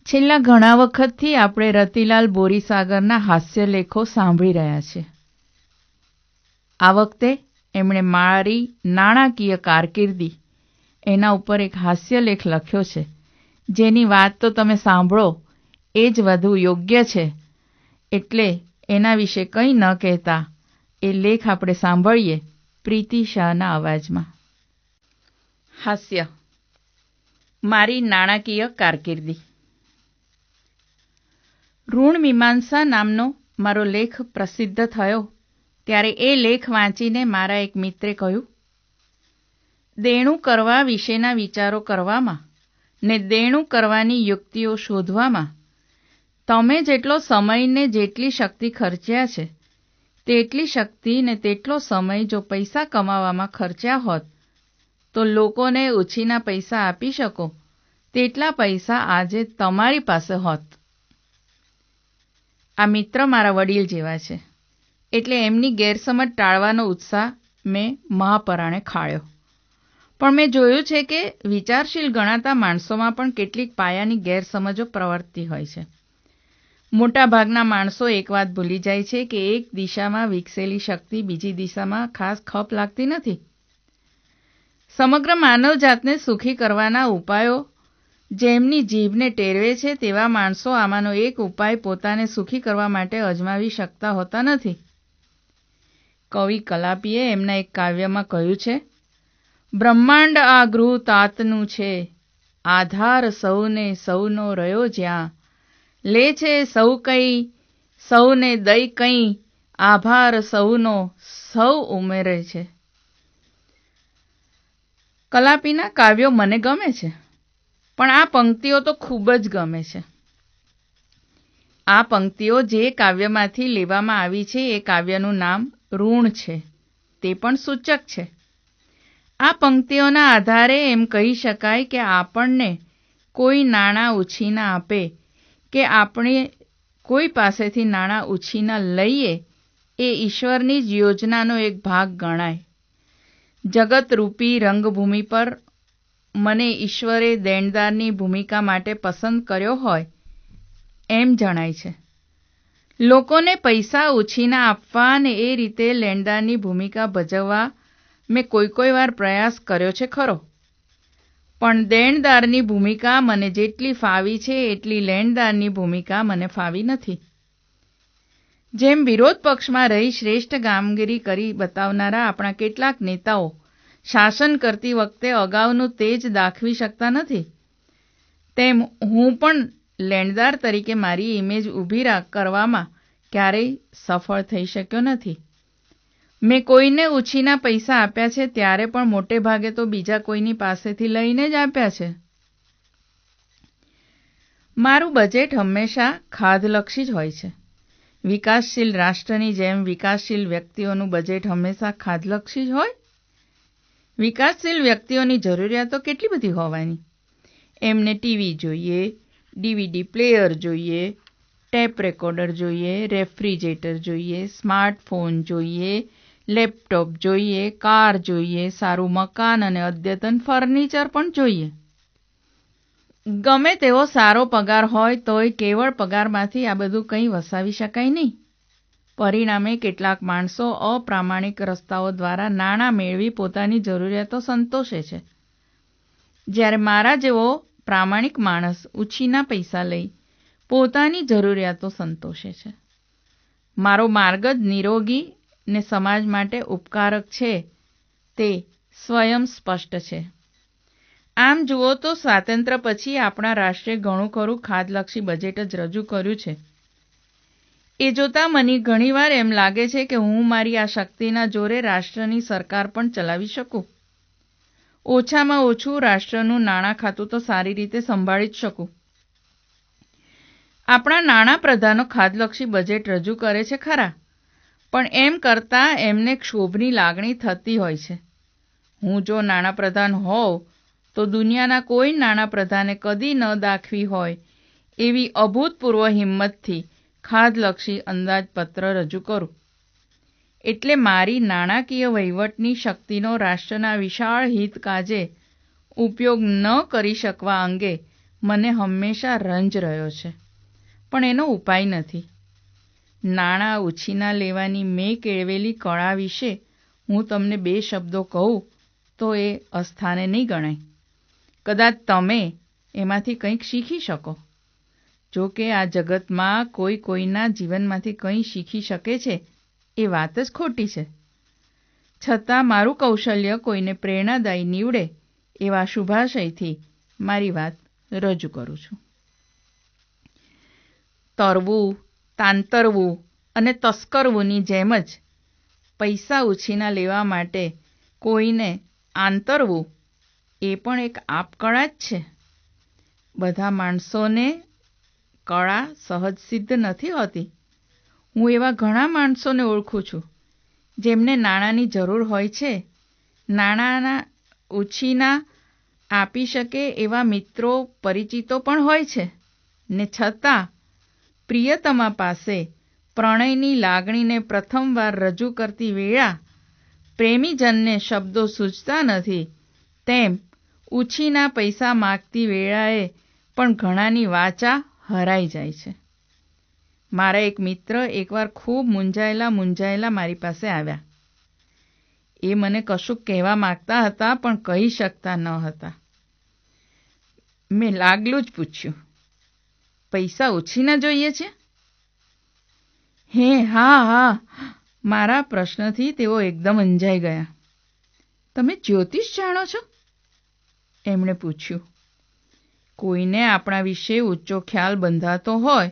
છેલ્લા ઘણા વખતથી આપણે રતિલાલ બોરીસાગરના હાસ્યલેખો સાંભળી રહ્યા છે. આ વખતે એમણે મારી નાણાકીય કારકિર્દી એના ઉપર એક હાસ્યલેખ લખ્યો છે, જેની વાત તો તમે સાંભળો એ જ વધુ યોગ્ય છે. એટલે એના વિશે કંઈ ન કહેતા એ લેખ આપણે સાંભળીએ પ્રીતિ શાહના અવાજમાં. હાસ્ય. મારી નાણાકીય કારકિર્દી. ઋણ મીમાંસા નામનો મારો લેખ પ્રસિદ્ધ થયો ત્યારે એ લેખ વાંચીને મારા એક મિત્રે કહ્યું, દેણું કરવા વિશેના વિચારો કરવામાં ને દેણું કરવાની યુક્તિઓ શોધવામાં તમે જેટલો સમય ને જેટલી શક્તિ ખર્ચ્યા છે તેટલી શક્તિ ને તેટલો સમય જો પૈસા કમાવામાં ખર્ચ્યા હોત તો લોકોને ઉછીના પૈસા આપી શકો તેટલા પૈસા આજે તમારી પાસે હોત. આ મિત્ર મારા વડીલ જેવા છે એટલે એમની ગેરસમજ ટાળવાનો ઉત્સાહ મેં મહાપરાણે ખાળ્યો. પણ મેં જોયું છે કે વિચારશીલ ગણાતા માણસોમાં પણ કેટલીક પાયાની ગેરસમજો પ્રવર્તતી હોય છે. મોટાભાગના માણસો એક વાત ભૂલી જાય છે કે એક દિશામાં વિકસેલી શક્તિ બીજી દિશામાં ખાસ ખપ લાગતી નથી. સમગ્ર માનવજાતને સુખી કરવાના ઉપાયો જેમની જીભને ટેરવે છે તેવા માણસો આમાંનો એક ઉપાય પોતાને સુખી કરવા માટે અજમાવી શકતા હોતા નથી. કવિ કલાપીએ એમના એક કાવ્યમાં કહ્યું છે, બ્રહ્માંડ આ ગૃહ તાતનું છે, આધાર સૌને સૌનો રહ્યો જ્યાં, લે છે સૌ કંઈ સૌને દઈ કંઈ, આભાર સૌનો સૌ ઉમેરે છે. કલાપીના કાવ્યો મને ગમે છે, પણ આ પંક્તિઓ તો ખૂબ જ ગમે છે. આ પંક્તિઓ જે કાવ્યમાંથી લેવામાં આવી છે એ કાવ્યનું નામ ઋણ છે, તે પણ સૂચક છે. આ પંક્તિઓના આધારે એમ કહી શકાય કે આપણને કોઈ નાણાં ઉછીના આપે કે આપણે કોઈ પાસેથી નાણાં ઉછીના લઈએ એ ઈશ્વરની જ યોજનાનો એક ભાગ ગણાય. જગતરૂપી રંગભૂમિ પર મને ઈશ્વરે દેણદારની ભૂમિકા માટે પસંદ કર્યો હોય એમ જણાય છે. લોકોને પૈસા ઉછીના આપવા અને એ રીતે લેણદારની ભૂમિકા ભજવવા મેં કોઈ વાર પ્રયાસ કર્યો છે ખરો, પણ દેણદારની ભૂમિકા મને જેટલી ફાવી છે એટલી લેણદારની ભૂમિકા મને ફાવી નથી. જેમ વિરોધ પક્ષમાં રહી શ્રેષ્ઠ કામગીરી કરી બતાવનારા આપણા કેટલાક નેતાઓ શાસન કરતી વખતે અગાઉનું તેજ દાખવી શકતા નથી, તેમ હું પણ લેણદાર તરીકે મારી ઇમેજ ઊભી કરવામાં ક્યારેય સફળ થઈ શક્યો નથી. મેં કોઈને ઉછીના પૈસા આપ્યા છે ત્યારે પણ મોટે ભાગે તો બીજા કોઈની પાસેથી લઈને જ આપ્યા છે. મારું બજેટ હંમેશા ખાધલક્ષી જ હોય છે. વિકાસશીલ રાષ્ટ્રની જેમ વિકાસશીલ વ્યક્તિઓનું બજેટ હંમેશા ખાધલક્ષી જ હોય. વિકાસશીલ વ્યક્તિઓની જરૂરિયાતો કેટલી બધી હોવાની. એમને ટીવી જોઈએ, ડીવીડી પ્લેયર જોઈએ, ટેપ રેકોર્ડર જોઈએ, રેફ્રિજરેટર જોઈએ, સ્માર્ટફોન જોઈએ, લેપટોપ જોઈએ, કાર જોઈએ, સારું મકાન અને અદ્યતન ફર્નિચર પણ જોઈએ. ગમે તેવો સારો પગાર હોય તોય કેવળ પગારમાંથી આ બધું કંઈ વસાવી શકાય નહીં. પરિણામે કેટલાક માણસો અપ્રામાણિક રસ્તાઓ દ્વારા નાણાં મેળવી પોતાની જરૂરિયાતો સંતોષે છે, જ્યારે મારા જેવો પ્રામાણિક માણસ ઉછીના પૈસા લઈ પોતાની જરૂરિયાતો સંતોષે છે. મારો માર્ગ જ નિરોગી ને સમાજ માટે ઉપકારક છે તે સ્વયં સ્પષ્ટ છે. આમ જુઓ તો સ્વાતંત્ર્ય પછી આપણા રાષ્ટ્રે ઘણું ખરું ખાધલક્ષી બજેટ જ રજૂ કર્યું છે. એ જોતાં મને ઘણીવાર એમ લાગે છે કે હું મારી આ શક્તિના જોરે રાષ્ટ્રની સરકાર પણ ચલાવી શકું. ઓછામાં ઓછું રાષ્ટ્રનું નાણાં ખાતું તો સારી રીતે સંભાળી જ શકું. આપણા નાણાં પ્રધાનો ખાધલક્ષી બજેટ રજૂ કરે છે ખરા, પણ એમ કરતાં એમને ક્ષોભની લાગણી થતી હોય છે. હું જો નાણાપ્રધાન હોઉં તો દુનિયાના કોઈ નાણાપ્રધાને કદી ન દાખવી હોય એવી અભૂતપૂર્વ હિંમતથી ખાધલક્ષી અંદાજપત્ર રજૂ કરું. એટલે મારી નાણાકીય વહીવટની શક્તિનો રાષ્ટ્રના વિશાળ હિત કાજે ઉપયોગ ન કરી શકવા અંગે મને હંમેશા રંજ રહ્યો છે, પણ એનો ઉપાય નથી. નાણાં ઉછીના લેવાની મેં કેળવેલી કળા વિશે હું તમને 2 શબ્દો કહું તો એ અસ્થાને નહીં ગણાય. કદાચ તમે એમાંથી કંઈક શીખી શકો. જો કે આ જગતમાં કોઈ કોઈના જીવનમાંથી કંઈ શીખી શકે છે એ વાત જ ખોટી છે. છતાં મારું કૌશલ્ય કોઈને પ્રેરણાદાયી નીવડે એવા શુભાશયથી મારી વાત રજૂ કરું છું. તરવું, તાંતરવું અને તસ્કરવુંની જેમ જ પૈસા ઉછીના લેવા માટે કોઈને આંતરવું એ પણ એક આપકળા જ છે. બધા માણસોને કળા સહજ સિદ્ધ નથી હોતી. હું એવા ઘણા માણસોને ઓળખું છું જેમને નાણાંની જરૂર હોય છે. નાણાંના ઉછીના આપી શકે એવા મિત્રો પરિચિતો પણ હોય છે, ને છતાં પ્રિયતમા પાસે પ્રણયની લાગણીને પ્રથમવાર રજૂ કરતી વેળા પ્રેમીજનને શબ્દો સૂઝતા નથી, તેમ ઉછીના પૈસા માગતી વેળાએ પણ ઘણાની વાચા હરાઈ જાય છે. મારા એક મિત્ર એકવાર ખૂબ મૂંઝાયેલા મારી પાસે આવ્યા. એ મને કશુંક કહેવા માગતા હતા પણ કહી શકતા ન હતા. મેં લાગલું જ પૂછ્યું, પૈસા ઉછીના જોઈએ છે? હા. મારા પ્રશ્નથી તેઓ એકદમ અંજાઈ ગયા. તમે જ્યોતિષ જાણો છો? એમણે પૂછ્યું. કોઈને આપણા વિશે ઊંચો ખ્યાલ બંધાતો હોય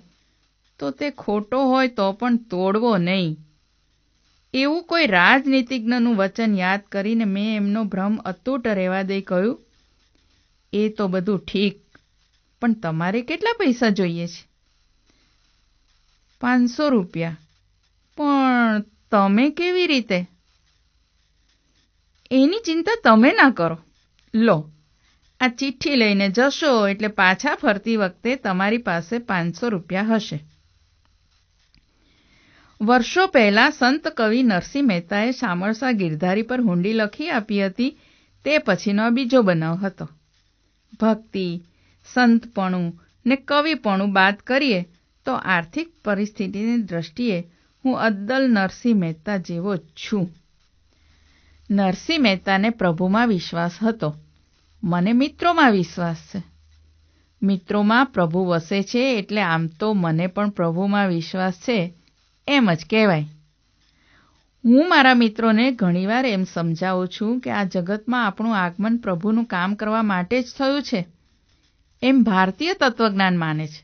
તો તે ખોટો હોય તો પણ તોડવો નહીં. એવું કોઈ રાજનીતિજ્ઞનું વચન યાદ કરીને મેં એમનો ભ્રમ અતૂટ રહેવા દઈ કહ્યું, એ તો બધું ઠીક, પણ તમારે કેટલા પૈસા જોઈએ છે? 500 રૂપિયા. પણ તમે કેવી રીતે? એની ચિંતા તમે ના કરો. લો, આ ચિઠ્ઠી લઈને જશો એટલે પાછા ફરતી વખતે તમારી પાસે 500 રૂપિયા હશે. વર્ષો પહેલાં સંત કવિ નરસિંહ મહેતાએ શામળસા ગિરધારી પર હુંડી લખી આપી હતી. તે પછીનો બીજો બનાવ હતો. ભક્તિ, સંતપણું ને કવિપણું બાદ કરીએ તો આર્થિક પરિસ્થિતિની દ્રષ્ટિએ હું અદ્દલ નરસિંહ મહેતા જેવો જ છું. નરસિંહ મહેતાને પ્રભુમાં વિશ્વાસ હતો. મને મિત્રોમાં વિશ્વાસ છે. મિત્રોમાં પ્રભુ વસે છે એટલે આમ તો મને પણ પ્રભુમાં વિશ્વાસ છે એમ જ કહેવાય. હું મારા મિત્રોને ઘણીવાર એમ સમજાવું છું કે આ જગતમાં આપણું આગમન પ્રભુનું કામ કરવા માટે જ થયું છે એમ ભારતીય તત્વજ્ઞાન માને છે.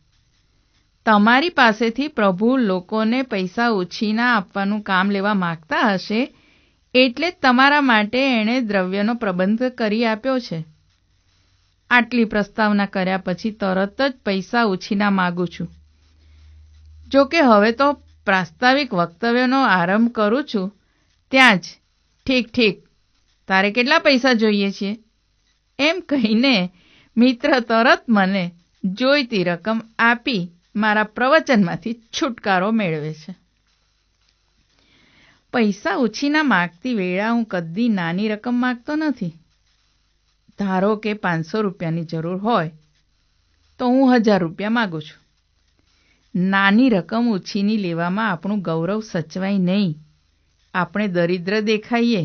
તમારી પાસેથી પ્રભુ લોકોને પૈસા ઉછીના આપવાનું કામ લેવા માગતા હશે એટલે જ તમારા માટે એણે દ્રવ્યનો પ્રબંધ કરી આપ્યો છે. આટલી પ્રસ્તાવના કર્યા પછી તરત જ પૈસા ઉછીના માગું છું. જો કે હવે તો પ્રાસ્તાવિક વક્તવ્યનો આરંભ કરું છું ત્યાં જ ઠીક, તારે કેટલા પૈસા જોઈએ છે એમ કહીને મિત્ર તરત મને જોઈતી રકમ આપી મારા પ્રવચનમાંથી છુટકારો મેળવે છે. પૈસા ઉછીના માગતી વેળા હું કદી નાની રકમ માગતો નથી. ધારો કે 500 રૂપિયાની જરૂર હોય તો હું 1000 રૂપિયા માગું છું. નાની રકમ ઉછીની લેવામાં આપણું ગૌરવ સચવાય નહીં. આપણે દરિદ્ર દેખાઈએ.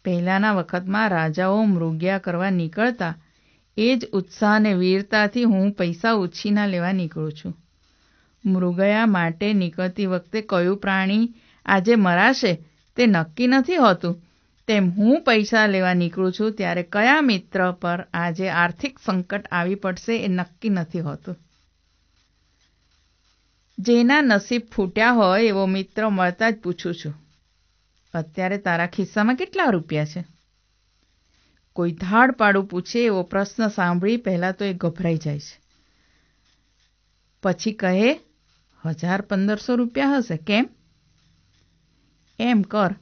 પહેલાંના વખતમાં રાજાઓ મૃગ્યા કરવા નીકળતા એ જ ઉત્સાહ અને વીરતાથી હું પૈસા ઉછીના લેવા નીકળું છું. મૃગયા માટે નીકળતી વખતે કયું પ્રાણી આજે મરાશે તે નક્કી નથી હોતું, તેમ હું પૈસા લેવા નીકળું છું ત્યારે કયા મિત્ર પર આજે આર્થિક સંકટ આવી પડશે એ નક્કી નથી હોતું. જેના નસીબ ફૂટ્યા હોય એવો મિત્ર મળતા જ પૂછું છું, અત્યારે તારા ખિસ્સામાં કેટલા રૂપિયા છે? કોઈ ધાડપાડું પૂછે એવો પ્રશ્ન સાંભળી પહેલાં તો એ ગભરાઈ જાય છે. પછી કહે 1000-1500 રૂપિયા હશે. કેમ? એમ કર,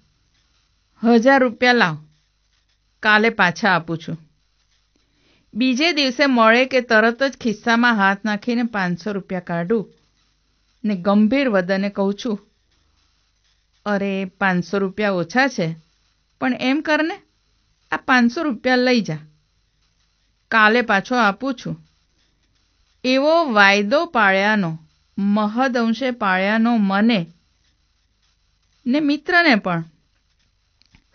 1000 રૂપિયા લાવ, કાલે પાછા આપું છું. બીજે દિવસે મળે કે તરત જ ખિસ્સામાં હાથ નાખીને 500 રૂપિયા કાઢું ને ગંભીર વદને કહું છું, અરે 500 રૂપિયા ઓછા છે, પણ એમ કરને આ 500 રૂપિયા લઈ જા, કાલે પાછો આપું છું. એવો વાયદો પાળ્યાનો, મહદઅંશે પાળ્યાનો મને ને મિત્રને પણ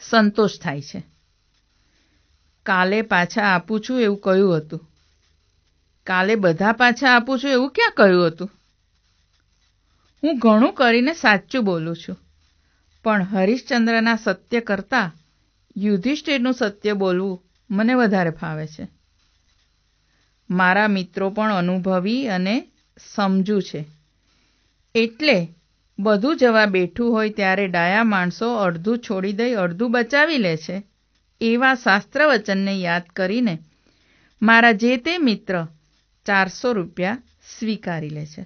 સંતોષ થાય છે. કાલે પાછા આપું છું એવું કહ્યું હતું. કાલે બધા પાછા આપું છું એવું ક્યાં કહ્યું હતું? હું ઘણું કરીને સાચું બોલું છું, પણ હરિશ્ચંદ્રના સત્ય કરતાં યુધિષ્ઠિરનું સત્ય બોલવું મને વધારે ફાવે છે. મારા મિત્રો પણ અનુભવી અને સમજુ છે, એટલે બધું જવા બેઠું હોય ત્યારે ડાયા માણસો અડધું છોડી દઈ અડધું બચાવી લે છે. એવા શાસ્ત્રવચનને યાદ કરીને મારા જે તે મિત્ર 400 રૂપિયા સ્વીકારી લે છે.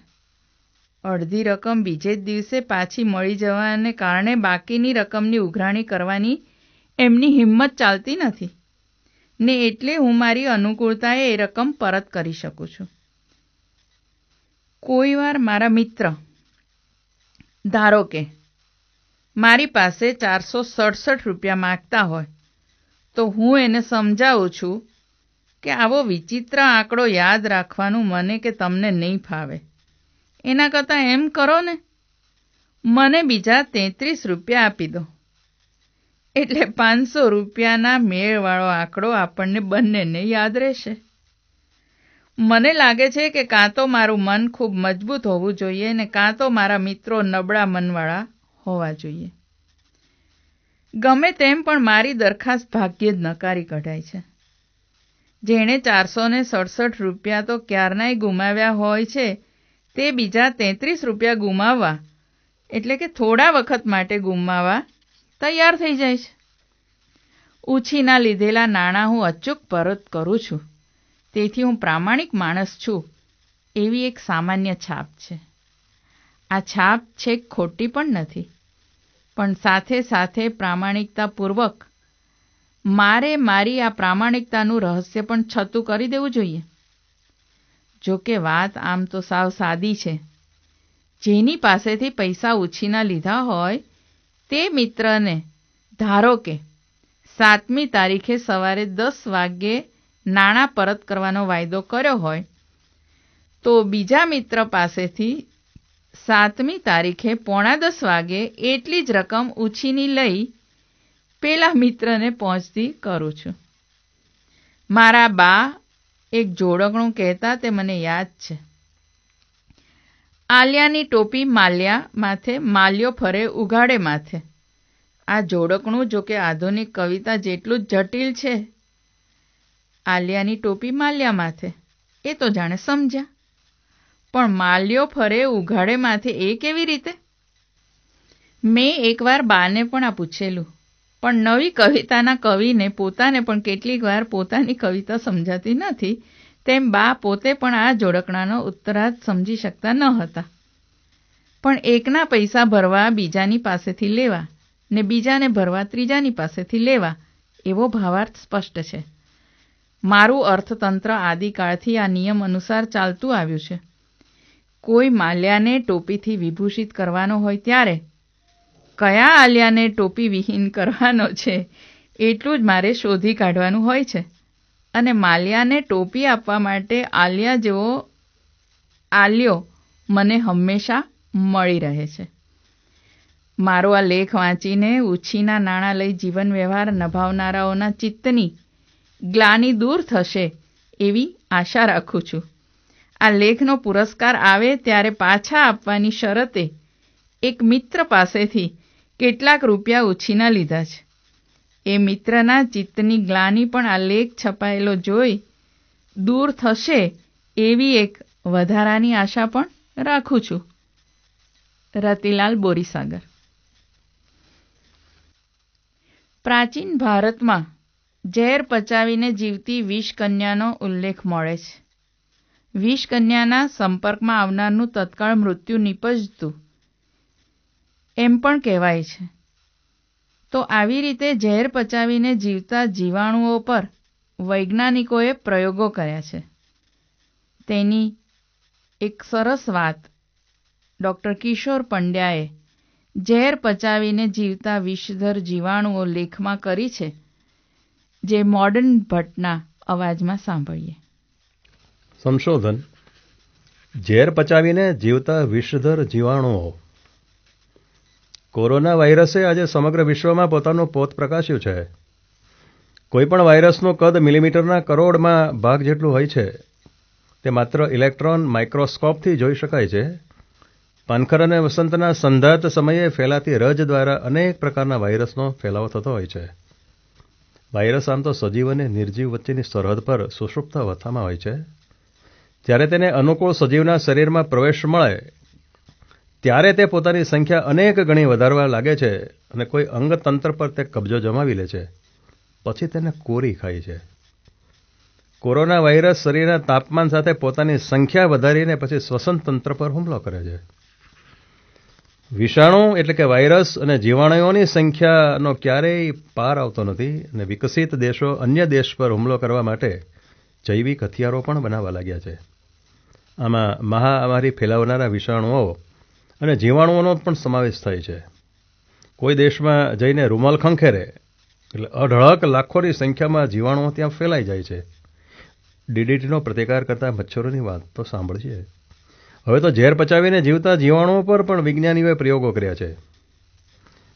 અડધી રકમ બીજે જ દિવસે પાછી મળી જવાને કારણે બાકીની રકમની ઉઘરાણી કરવાની એમની હિંમત ચાલતી નથી ને એટલે હું મારી અનુકૂળતાએ એ રકમ પરત કરી શકું છું. કોઈ વાર મારા મિત્ર, ધારો કે મારી પાસે 467 રૂપિયા માગતા હોય તો હું એને સમજાવું છું કે આવો વિચિત્ર આંકડો યાદ રાખવાનું મને કે તમને નહીં ફાવે. એના કરતાં એમ કરો ને, મને બીજા 33 રૂપિયા આપી દો, એટલે 500 રૂપિયાના મેળવાળો આંકડો આપણને બંનેને યાદ રહેશે. મને લાગે છે કે કાં તો મારું મન ખૂબ મજબૂત હોવું જોઈએ ને કાં તો મારા મિત્રો નબળા મનવાળા હોવા જોઈએ. ગમે તેમ પણ મારી દરખાસ્ત ભાગ્યે જ નકારી કઢાય છે. જેણે 467 રૂપિયા તો ક્યારનાય ગુમાવ્યા હોય છે તે બીજા 33 રૂપિયા ગુમાવવા એટલે કે થોડા વખત માટે ગુમાવવા તૈયાર થઈ જાય છે. ઉછીના લીધેલા નાણાં હું અચૂક પરત કરું છું, તેથી હું પ્રામાણિક માણસ છું એવી એક સામાન્ય છાપ છે. આ છાપ છેક ખોટી પણ નથી, પણ સાથે સાથે પ્રામાણિકતાપૂર્વક મારે મારી આ પ્રામાણિકતાનું રહસ્ય પણ છતું કરી દેવું જોઈએ. જો કે વાત આમ તો સાવ સાદી છે. જેની પાસેથી પૈસા ઉછીના લીધા હોય તે મિત્રને ધારો કે 7મી તારીખે સવારે 10 વાગ્યે નાણાં પરત કરવાનો વાયદો કર્યો હોય તો બીજા મિત્ર પાસેથી 7મી તારીખે 9:45 વાગે એટલી જ રકમ ઉછીની લઈ પેલા મિત્રને પહોંચતી કરું છું. મારા બા એક જોડકણું કહેતા તે મને યાદ છે. આલિયાની ટોપી માલ્યા માથે, માલ્યો ફરે ઉઘાડે માથે. આ જોડકણું જો કે આધુનિક કવિતા જેટલું જ જટિલ છે. આલિયાની ટોપી માલ્યા માથે એ તો જાણે સમજ્યા, પણ માલ્યો ફરે ઉઘાડે માથે એ કેવી રીતે? મેં એકવાર બાને પણ આ પૂછેલું, પણ નવી કવિતાના કવિને પોતાને પણ કેટલીક વાર પોતાની કવિતા સમજાતી નથી, તેમ બા પોતે પણ આ જોડકણાનો ઉત્તરાર્થ સમજી શકતા ન હતા. પણ એકના પૈસા ભરવા બીજાની પાસેથી લેવા ને બીજાને ભરવા ત્રીજાની પાસેથી લેવા એવો ભાવાર્થ સ્પષ્ટ છે. મારું અર્થતંત્ર આદિકાળથી આ નિયમ અનુસાર ચાલતું આવ્યું છે. કોઈ માલ્યાને ટોપીથી વિભૂષિત કરવાનો હોય ત્યારે કયા આલિયાને ટોપી વિહીન કરવાનો છે એટલું જ મારે શોધી કાઢવાનું હોય છે, અને માલ્યાને ટોપી આપવા માટે આલિયા જેવો આલ્યો મને હંમેશા મળી રહે છે. મારો આ લેખ વાંચીને ઉછીના નાણાં લઈ જીવન વ્યવહાર નભાવનારાઓના ચિત્તની ગ્લાનિ દૂર થશે એવી આશા રાખું છું. આ લેખનો પુરસ્કાર આવે ત્યારે પાછા આપવાની શરતે એક મિત્ર પાસેથી કેટલાક રૂપિયા ઉછીના લીધા છે. એ મિત્રના ચિત્તની ગ્લાનિ પણ આ લેખ છપાયેલો જોઈ દૂર થશે એવી એક વધારાની આશા પણ રાખું છું. રતિલાલ બોરીસાગર. પ્રાચીન ભારતમાં ઝેર પચાવીને જીવતી વિષકન્યાનો ઉલ્લેખ મળે છે. વિષકન્યાના સંપર્કમાં આવનારનું તત્કાળ મૃત્યુ નિપજતું એમ પણ કહેવાય છે. તો આવી રીતે ઝેર પચાવીને જીવતા જીવાણુઓ પર વૈજ્ઞાનિકોએ પ્રયોગો કર્યા છે. તેની એક સરસ વાત ડૉક્ટર કિશોર પંડ્યાએ ઝેર પચાવીને જીવતા વિષધર જીવાણુઓ લેખમાં કરી છે, જે મોડર્ન ભટ્ટના અવાજમાં સાંભળીએ. સંશોધન ઝેર પચાવીને જીવતા વિષધર જીવાણુઓ. કોરોના વાયરસે આજે સમગ્ર વિશ્વમાં પોતાનું પોત પ્રકાશ્યું છે. કોઈપણ વાયરસનું કદ મિલીમીટરના કરોડમાં ભાગ જેટલું હોય છે. તે માત્ર ઇલેક્ટ્રોન માઇક્રોસ્કોપથી જોઈ શકાય છે. પાનખર અને વસંતના સંધાત સમયે ફેલાતી રજ દ્વારા અનેક પ્રકારના વાયરસનો ફેલાવો થતો હોય છે. વાયરસ આમ તો સજીવ અને નિર્જીવ વચ્ચેની સરહદ પર સુષુપ્ત અવસ્થામાં હોય છે. જ્યારે તેને અનુકૂળ સજીવના શરીરમાં પ્રવેશ મળે ત્યારે તે પોતાની સંખ્યા અનેક ગણી વધારવા લાગે છે અને કોઈ અંગતંત્ર પર તે કબજો જમાવી લે છે. પછી તેને કોરી ખાય છે. કોરોના વાયરસ શરીરના તાપમાન સાથે પોતાની સંખ્યા વધારીને પછી શ્વસન તંત્ર પર હુમલો કરે છે. વિષાણુ એટલે કે વાયરસ અને જીવાણુઓની સંખ્યાનો ક્યારેય પાર આવતો નથી અને વિકસિત દેશો અન્ય દેશ પર હુમલો કરવા માટે જૈવિક હથિયારો પણ બનાવવા લાગ્યા છે. આમાં મહામારી ફેલાવનારા વિષાણુઓ અને જીવાણુઓનો પણ સમાવેશ થાય છે. કોઈ દેશમાં જઈને રૂમાલ ખંખેરે એટલે અઢળક લાખોની સંખ્યામાં જીવાણુઓ ત્યાં ફેલાઈ જાય છે. ડીડીટીનો પ્રતિકાર કરતા મચ્છરોની વાત તો સાંભળીએ. હવે તો ઝેર પચાવીને જીવતા જીવાણુઓ પર પણ વિજ્ઞાનીઓએ પ્રયોગો કર્યા છે.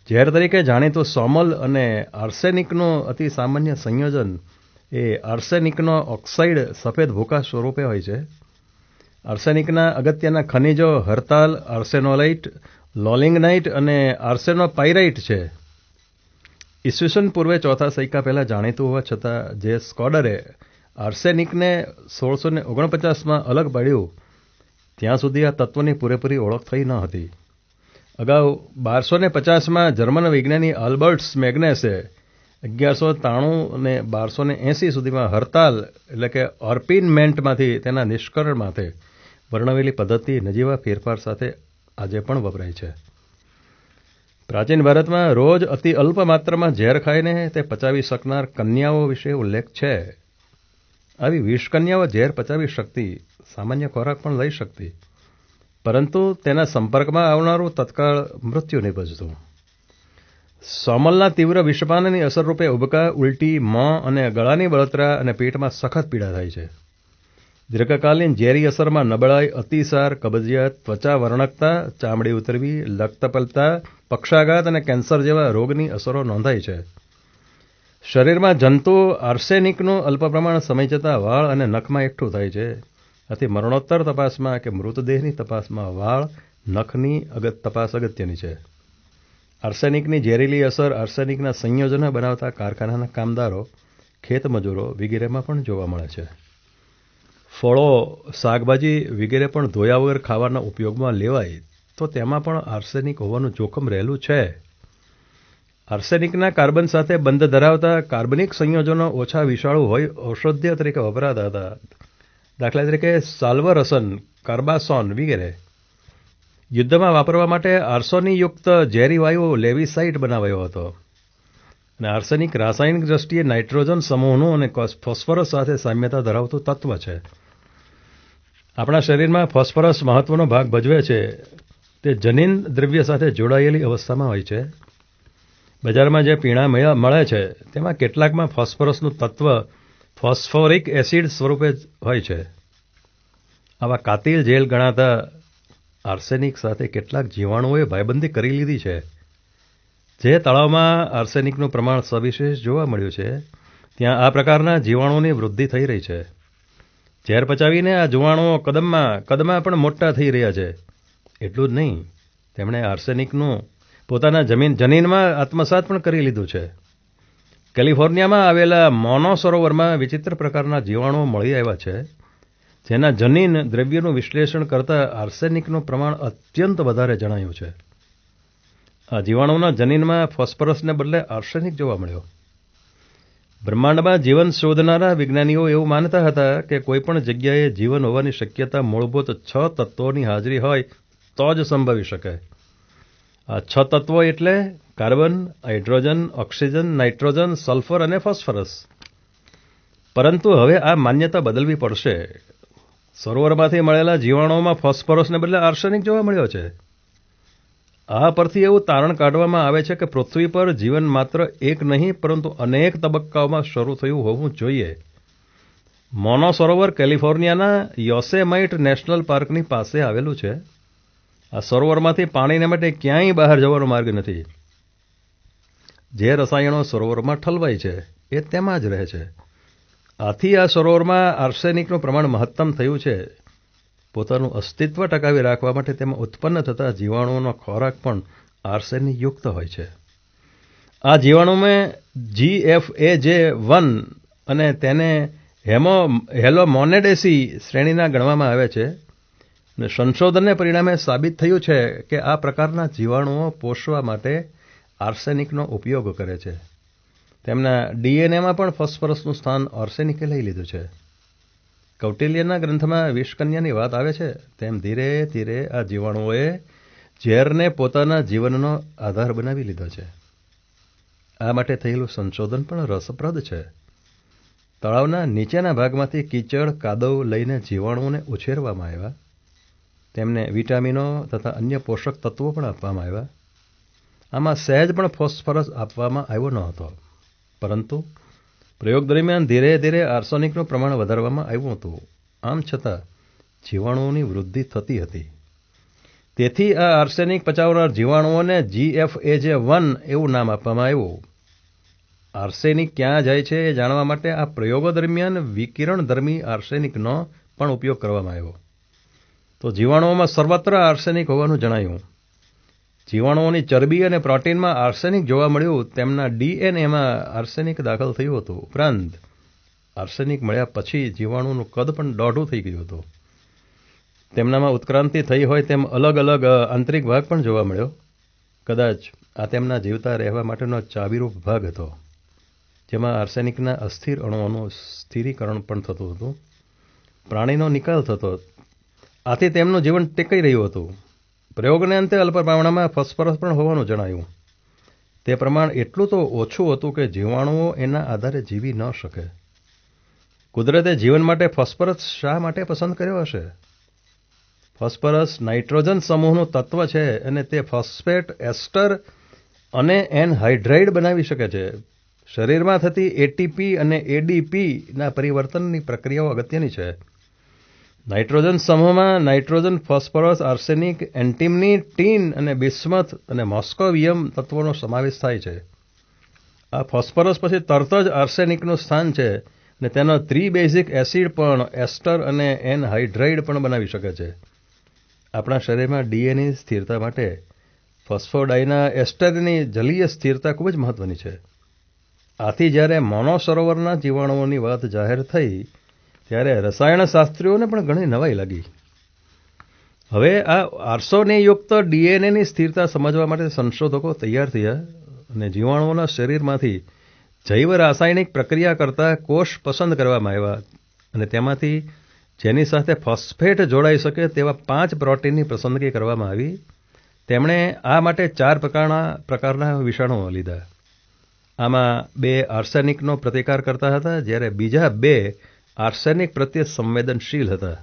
ઝેર તરીકે જાણીતું સોમલ અને આર્સેનિકનું અતિ સામાન્ય સંયોજન એ આર્સેનિકનો ઓક્સાઇડ સફેદ ભૂકા સ્વરૂપે હોય છે. આર્સેનિકના અગત્યના ખનિજો હરતાલ, આર્સેનોલાઇટ, લોલિંગનાઇટ અને આર્સેનોપાયરાઇટ છે. ઈસવીસન પૂર્વે ચોથા સૈકા પહેલાં જાણીતું હોવા છતાં જે સ્કોડરે આર્સેનિકને 1649માં અલગ પાડ્યું ત્યાં સુધી આ તત્વની પૂરેપૂરી ઓળખ થઈ ન હતી. અગાઉ 1250માં જર્મન વૈજ્ઞાનિક આલ્બર્ટ્સ મેગ્નેસે 1193 અને 1280 સુધીમાં હરતાલ એટલે કે ઓર્પિનમેન્ટમાંથી તેના નિષ્કર્ષણ માટે વર્ણવેલી પદ્ધતિ નજીવા ફેરફાર સાથે આજે પણ વપરાય છે. પ્રાચીન ભારતમાં રોજ અતિ અલ્પ માત્રામાં ઝેર ખાઈને તે પચાવી શકનાર કન્યાઓ વિશે ઉલ્લેખ છે. આવી વિષકન્યાઓ ઝેર પચાવી શકતી, સામાન્ય ખોરાક પણ લઈ શકતી, પરંતુ તેના સંપર્કમાં આવનારું તત્કાળ મૃત્યુ નિપજતું. સોમલના તીવ્ર વિષપાનની અસરરૂપે ઉબકા, ઉલટી, મોં અને ગળાની બળતરા અને પેટમાં સખત પીડા થાય છે. દીર્ઘકાલીન ઝેરી અસરમાં નબળાઈ, અતિસાર, કબજિયાત, ત્વચા વર્ણકતા, ચામડી ઉતરવી, લખતપલતા, પક્ષાઘાત અને કેન્સર જેવા રોગની અસરો નોંધાઈ છે. શરીરમાં જંતુ આર્સેનિકનું અલ્પ પ્રમાણ સમય જતાં વાળ અને નખમાં એકઠું થાય છે. આથી મરણોત્તર તપાસમાં કે મૃતદેહની તપાસમાં વાળ, નખની તપાસ અગત્યની છે. આર્સેનિકની ઝેરીલી અસર આર્સેનિકના સંયોજનો બનાવતા કારખાનાના કામદારો, ખેતમજૂરો વગેરેમાં પણ જોવા મળે છે. ફળો, શાકભાજી વગેરે પણ ધોયા વગર ખાવાના ઉપયોગમાં લેવાય તો તેમાં પણ આર્સેનિક હોવાનું જોખમ રહેલું છે. આર્સેનિકના કાર્બન સાથે બંધ ધરાવતા કાર્બનિક સંયોજનો ઓછા વિષાળુ હોય ઔષધ્ય તરીકે વપરાતા હતા. દાખલા તરીકે સાલ્વરસન, કાર્બાસોન વગેરે. યુદ્ધમાં વાપરવા માટે આર્સેનિકયુક્ત ઝેરી વાયુ લેવિસાઇટ બનાવાયો હતો. અને આર્સેનિક રાસાયણિક દ્રષ્ટિએ નાઇટ્રોજન સમૂહનું અને ફોસ્ફરસ સાથે સામ્યતા ધરાવતું તત્વ છે. આપણા શરીરમાં ફોસ્ફરસ મહત્વનો ભાગ ભજવે છે. તે જનીન દ્રવ્ય સાથે જોડાયેલી અવસ્થામાં હોય છે. બજારમાં જે પીણા મળે છે તેમાં કેટલાકમાં ફોસ્ફરસનું તત્વ ફોસ્ફોરિક એસિડ સ્વરૂપે હોય છે. આવા કાતિલ ઝેર ગણાતા આર્સેનિક સાથે કેટલાક જીવાણુઓએ ભાઈબંધી કરી લીધી છે. જે તળાવમાં આર્સેનિકનું પ્રમાણ સવિશેષ જોવા મળ્યું છે ત્યાં આ પ્રકારના જીવાણુઓની વૃદ્ધિ થઈ રહી છે. ઝેર પચાવીને આ જીવાણુઓ કદમાં પણ મોટા થઈ રહ્યા છે. એટલું જ નહીં, તેમણે આર્સેનિકનું પોતાના જનીનમાં આત્મસાત પણ કરી લીધું છે. કેલિફોર્નિયામાં આવેલા મોનો સરોવરમાં વિચિત્ર પ્રકારના જીવાણુઓ મળી આવ્યા છે જેના જનીન દ્રવ્યનું વિશ્લેષણ કરતાં આર્સેનિકનું પ્રમાણ અત્યંત વધારે જણાયું છે. આ જીવાણુના જનીનમાં ફોસ્ફરસને બદલે આર્સેનિક જોવા મળ્યો. બ્રહ્માંડમાં જીવન શોધનારા વિજ્ઞાનીઓ એવું માનતા હતા કે કોઈપણ જગ્યાએ જીવન હોવાની શક્યતા મૂળભૂત 6 તત્વોની હાજરી હોય તો જ સંભવી શકે. આ 6 તત્વો એટલે carbon, hydrogen, oxygen, nitrogen, sulphur અને ફોસ્ફરસ. પરંતુ હવે આ માન્યતા બદલવી પડશે. સરોવરમાંથી મળેલા જીવાણુઓમાં ફોસ્ફરસને બદલે આર્સેનિક જોવા મળ્યો છે. આ પરથી એવું તારણ કાઢવામાં આવે છે કે પૃથ્વી પર જીવન માત્ર એક નહીં પરંતુ અનેક તબક્કાઓમાં શરૂ થયું હોવું જોઈએ. મોનો સરોવર કેલિફોર્નિયાના યોસેમાઇટ નેશનલ પાર્કની પાસે આવેલું છે. આ સરોવરમાંથી પાણીને માટે ક્યાંય બહાર જવાનો માર્ગ નથી. જે રસાયણો સરોવરમાં ઠલવાય છે એ તેમાં જ રહે છે. આથી આ સરોવરમાં આર્સેનિકનું પ્રમાણ મહત્તમ થયું છે. પોતાનું અસ્તિત્વ ટકાવી રાખવા માટે તેમાં ઉત્પન્ન થતા જીવાણુઓનો ખોરાક પણ આર્સેનિક યુક્ત હોય છે. આ જીવાણુમાં GFAJ1 અને તેને હેલોમોનેડેસી શ્રેણીના ગણવામાં આવે છે. અને સંશોધનને પરિણામે સાબિત થયું છે કે આ પ્રકારના જીવાણુઓ પોષવા માટે આર્સેનિકનો ઉપયોગ કરે છે. તેમના ડીએનએમાં પણ ફોસ્ફરસનું સ્થાન આર્સેનિકે લઈ લીધું છે. કૌટિલ્યના ગ્રંથમાં વિષકન્યાની વાત આવે છે તેમ ધીરે ધીરે આ જીવાણુઓએ ઝેરને પોતાના જીવનનો આધાર બનાવી લીધો છે. આ માટે થયેલું સંશોધન પણ રસપ્રદ છે. તળાવના નીચેના ભાગમાંથી કીચડ કાદવ લઈને જીવાણુઓને ઉછેરવામાં આવ્યા. તેમને વિટામિનો તથા અન્ય પોષક તત્વો પણ આપવામાં આવ્યા. આમાં સહેજ પણ ફોસ્ફરસ આપવામાં આવ્યો ન હતો, પરંતુ પ્રયોગ દરમિયાન ધીરે ધીરે આર્સેનિકનું પ્રમાણ વધારવામાં આવ્યું હતું. આમ છતાં જીવાણુઓની વૃદ્ધિ થતી હતી. તેથી આ આર્સેનિક પચાવનાર જીવાણુઓને GFAJ1 એવું નામ આપવામાં આવ્યું. આર્સેનિક ક્યાં જાય છે એ જાણવા માટે આ પ્રયોગો દરમિયાન વિકિરણધર્મી આર્સેનિકનો પણ ઉપયોગ કરવામાં આવ્યો. તો જીવાણુઓમાં સર્વત્ર આર્સેનિક હોવાનું જણાયું. જીવાણુઓની ચરબી અને પ્રોટીનમાં આર્સેનિક જોવા મળ્યું. તેમના ડીએનએમાં આર્સેનિક દાખલ થયું હતું. ઉપરાંત આર્સેનિક મળ્યા પછી જીવાણુનું કદ પણ દોઢું થઈ ગયું હતું. તેમનામાં ઉત્ક્રાંતિ થઈ હોય તેમ અલગ અલગ આંતરિક ભાગ પણ જોવા મળ્યો. કદાચ આ તેમના જીવતા રહેવા માટેનો ચાવીરૂપ ભાગ હતો, જેમાં આર્સેનિકના અસ્થિર અણુઓનું સ્થિરીકરણ પણ થતું હતું. પ્રાણીનો નિકાલ થતો, આથી તેમનું જીવન ટેકાઈ રહ્યું હતું. પ્રયોગને અંતે અલ્પ પ્રમાણમાં ફોસ્ફરસ પણ હોવાનું જણાયું. તે પ્રમાણ એટલું તો ઓછું હતું કે જીવાણુઓ એના આધારે જીવી ન શકે. કુદરતે જીવન માટે ફોસ્ફરસ શા માટે પસંદ કર્યો હશે? ફોસ્ફરસ નાઇટ્રોજન સમૂહનું તત્વ છે અને તે ફોસ્ફેટ, એસ્ટર અને એનહાઇડ્રાઇડ બનાવી શકે છે. શરીરમાં થતી એટીપી અને એડીપીના પરિવર્તનની પ્રક્રિયાઓ અગત્યની છે. નાઇટ્રોજન સમૂહમાં નાઇટ્રોજન, ફોસ્ફરસ, આર્સેનિક, એન્ટિમની, ટીન અને બિસ્મથ અને મોસ્કોવિયમ તત્વોનો સમાવેશ થાય છે. આ ફોસ્ફરસ પછી તરત જ આર્સેનિકનું સ્થાન છે અને તેનો ત્રિબેઝિક એસિડ પણ એસ્ટર અને એનહાઇડ્રાઇડ પણ બનાવી શકે છે. આપણા શરીરમાં ડીએનએની સ્થિરતા માટે ફોસ્ફોડાયના એસ્ટરની જલીય સ્થિરતા ખૂબ જ મહત્વની છે. આથી જ્યારે મોનો સરોવરના જીવાણુઓની વાત જાહેર થઈ ત્યારે રસાયણશાસ્ત્રીઓને પણ ઘણી નવાઈ લાગી. હવે આ આર્સેનિકયુક્ત ડીએનએની સ્થિરતા સમજવા માટે સંશોધકો તૈયાર થયા અને જીવાણુઓના શરીરમાંથી જૈવ રાસાયણિક પ્રક્રિયા કરતા કોષ પસંદ કરવામાં આવ્યા અને તેમાંથી જેની સાથે ફોસ્ફેટ જોડાઈ શકે તેવા 5 પ્રોટીનની પસંદગી કરવામાં આવી. તેમણે આ માટે 4 પ્રકારના વિષાણુઓ લીધા. આમાં 2 આર્સેનિકનો પ્રતિકાર કરતા હતા, જ્યારે બીજા 2 આર્સેનિક પ્રત્યે સંવેદનશીલ હતા.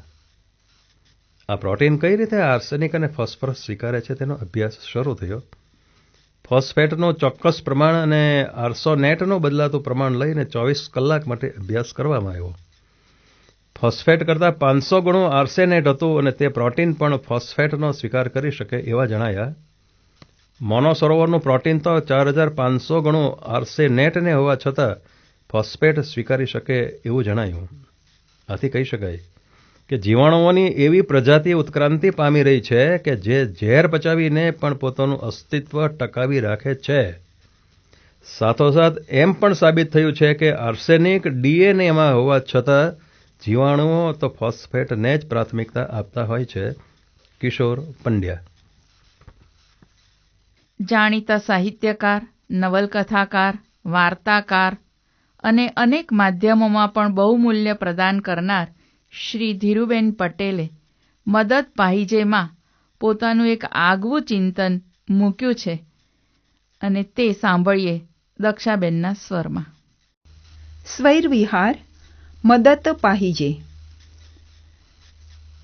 આ પ્રોટીન કઈ રીતે આર્સેનિક અને ફોસ્ફરસ સ્વીકારે છે તેનો અભ્યાસ શરૂ થયો. ફોસ્ફેટનું ચોક્કસ પ્રમાણ અને આર્સેનેટનું બદલાતું પ્રમાણ લઈને 24 કલાક માટે અભ્યાસ કરવામાં આવ્યો. ફોસ્ફેટ કરતાં 500 ગણું આર્સેનેટ હતું અને તે પ્રોટીન પણ ફોસ્ફેટનો સ્વીકાર કરી શકે એવા જણાયા. મોનો સરોવરનું પ્રોટીન તો 4500 ગણું આર્સેનેટને હોવા છતાં ફોસ્ફેટ સ્વીકારી શકે એવું જણાયું. આથી કહી શકાય કે જીવાણુઓની એવી પ્રજાતિ ઉત્ક્રાંતિ પામી રહી છે કે જે ઝેર પચાવીને પણ પોતાનું અસ્તિત્વ ટકાવી રાખે છે. સાથોસાથ એમ પણ સાબિત થયું છે કે આર્સેનિક ડીએનએમાં હોવા છતાં જીવાણુઓ તો ફોસ્ફેટને જ પ્રાથમિકતા આપતા હોય છે. કિશોર પંડ્યા. જાણીતા સાહિત્યકાર, નવલકથાકાર, વાર્તાકાર અને અનેક માધ્યમોમાં પણ બહુમૂલ્ય પ્રદાન કરનાર શ્રી ધીરુબેન પટેલે મદદ પાહિજેમાં પોતાનું એક આગવું ચિંતન મૂક્યું છે અને તે સાંભળીએ દક્ષાબેનના સ્વરમાં. स्वैर विहार मदत पाहिजे.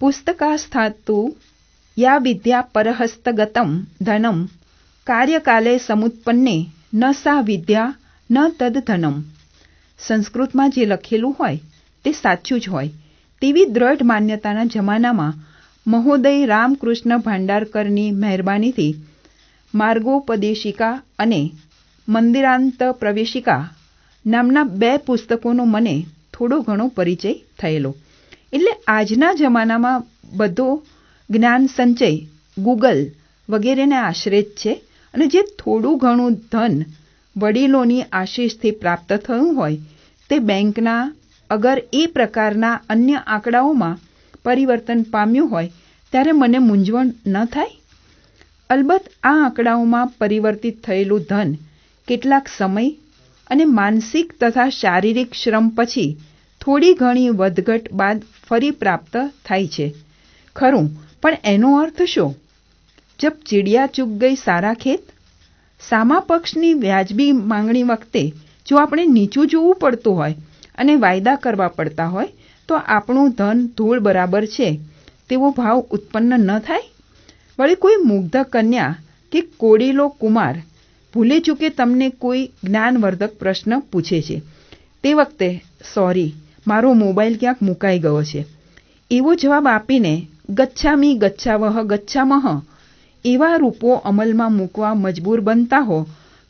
पुस्तकास्थात्तु या विद्या परहस्तगतं धनं कार्यकाले समुत्पन्ने न सा विद्या न तद धनम. સંસ્કૃતમાં જે લખેલું હોય તે સાચું જ હોય તેવી દ્રઢ માન્યતાના જમાનામાં મહોદય રામકૃષ્ણ ભાંડારકરની મહેરબાનીથી માર્ગોપદેશિકા અને મંદિરાંત પ્રવેશિકા નામના 2 પુસ્તકોનો મને થોડો ઘણો પરિચય થયેલો. એટલે આજના જમાનામાં બધો જ્ઞાન સંચય ગૂગલ વગેરેને આશરે જ છે અને જે થોડું ઘણું ધન વડીલોની આશીષથી પ્રાપ્ત થયું હોય તે બેંકના અગર એ પ્રકારના અન્ય આંકડાઓમાં પરિવર્તન પામ્યું હોય ત્યારે મને મૂંઝવણ ન થાય? અલબત્ત આ આંકડાઓમાં પરિવર્તિત થયેલું ધન કેટલાક સમય અને માનસિક તથા શારીરિક શ્રમ પછી થોડી ઘણી વધઘટ બાદ ફરી પ્રાપ્ત થાય છે ખરું, પણ એનો અર્થ શું? જબ ચીડિયા ચૂગ ગઈ સારા ખેત. સામા પક્ષની વ્યાજબી માંગણી વખતે જો આપણે નીચું જોવું પડતું હોય અને વાયદા કરવા પડતા હોય તો આપણું ધન ધૂળ બરાબર છે તેવો ભાવ ઉત્પન્ન ન થાય? વળી કોઈ મુગ્ધ કન્યા કે કોડીલો કુમાર ભૂલે ચૂકે તમને કોઈ જ્ઞાનવર્ધક પ્રશ્ન પૂછે છે તે વખતે સોરી, મારો મોબાઈલ ક્યાંક મુકાઈ ગયો છે એવો જવાબ આપીને ગચ્છામી ગચ્છાવહ ગચ્છામહ એવા રૂપો અમલમાં મૂકવા મજબૂર બનતા હો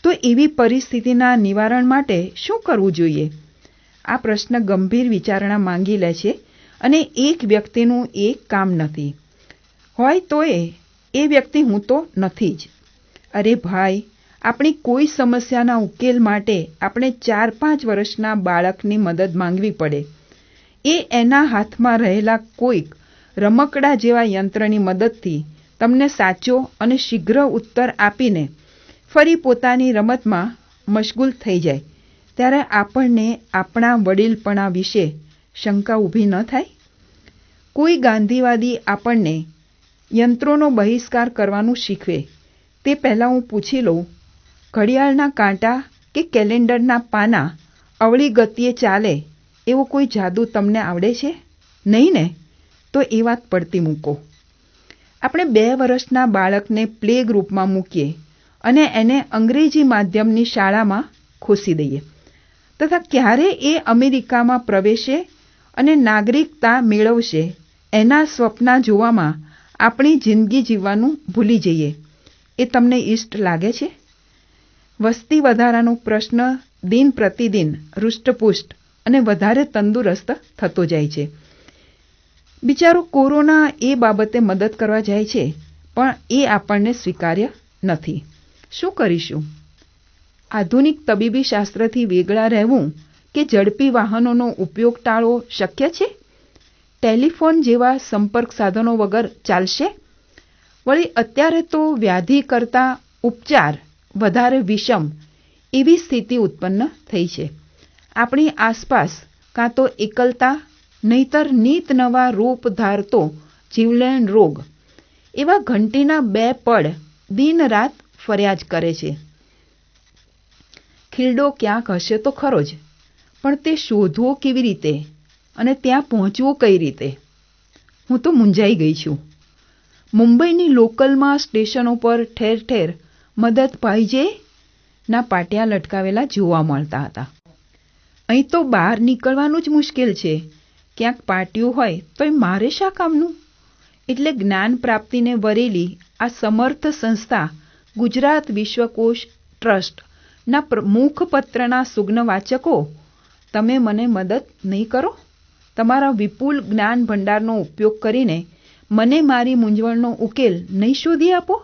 તો એવી પરિસ્થિતિના નિવારણ માટે શું કરવું જોઈએ? આ પ્રશ્ન ગંભીર વિચારણા માંગી લે છે અને એક વ્યક્તિનું એક કામ નથી. હોય તોય એ વ્યક્તિ હું તો નથી જ. અરે ભાઈ, આપણી કોઈ સમસ્યાના ઉકેલ માટે આપણે 4-5 વર્ષના બાળકની મદદ માંગવી પડે. એ એના હાથમાં રહેલા કોઈક રમકડા જેવા યંત્રની મદદથી તમને સાચો અને શીઘ્ર ઉત્તર આપીને ફરી પોતાની રમતમાં મશગુલ થઈ જાય ત્યારે આપણને આપણા વડીલપણા વિશે શંકા ઊભી ન થાય? કોઈ ગાંધીવાદી આપણને યંત્રોનો બહિષ્કાર કરવાનું શીખવે તે પહેલાં હું પૂછી લઉં, ઘડિયાળના કાંટા કે કેલેન્ડરના પાના અવળી ગતિએ ચાલે એવો કોઈ જાદુ તમને આવડે છે? નહીં ને? તો એ વાત પડતી મૂકો. આપણે 2 વર્ષના બાળકને પ્લે ગ્રુપમાં મૂકીએ અને એને અંગ્રેજી માધ્યમની શાળામાં ખોસી દઈએ તથા ક્યારે એ અમેરિકામાં પ્રવેશે અને નાગરિકતા મેળવશે એના સ્વપ્ના જોવામાં આપણી જિંદગી જીવવાનું ભૂલી જઈએ, એ તમને ઇષ્ટ લાગે છે? વસ્તી વધારાનો પ્રશ્ન દિન પ્રતિદિન હૃષ્ટપુષ્ટ અને વધારે તંદુરસ્ત થતો જાય છે. બિચારો કોરોના એ બાબતે મદદ કરવા જાય છે પણ એ આપણને સ્વીકાર્ય નથી. શું કરીશું? આધુનિક તબીબી શાસ્ત્રથી વેગળા રહેવું કે ઝડપી વાહનોનો ઉપયોગ ટાળવો શક્ય છે? ટેલિફોન જેવા સંપર્ક સાધનો વગર ચાલશે? વળી અત્યારે તો વ્યાધિ કરતાં ઉપચાર વધારે વિષમ એવી સ્થિતિ ઉત્પન્ન થઈ છે. આપણી આસપાસ કાં તો એકલતા નહીતર નીત નવા રૂપ ધારતો જીવલેણ રોગ એવા ઘંટીના 2 પડ દિન રાત ફરિયાદ કરે છે. ખીલડો ક્યાંક હશે તો ખરો જ, પણ તે શોધવો કેવી રીતે અને ત્યાં પહોંચવું કઈ રીતે? હું તો મૂંઝાઈ ગઈ છું. મુંબઈની લોકલમાં સ્ટેશનો પર ઠેર ઠેર મદદ પાहिजे ના પાટિયા લટકાવેલા જોવા મળતા હતા. અહીં તો બહાર નીકળવાનું જ મુશ્કેલ છે. ક્યાંક પાટિયું હોય તોય મારે શા કામનું? એટલે જ્ઞાન પ્રાપ્તિને વરેલી આ સમર્થ સંસ્થા ગુજરાત વિશ્વકોશ ટ્રસ્ટના મુખપત્રના સુગ્ન વાચકો, તમે મને મદદ નહીં કરો? તમારા વિપુલ જ્ઞાન ભંડારનો ઉપયોગ કરીને મને મારી મૂંઝવણનો ઉકેલ નહીં શોધી આપો?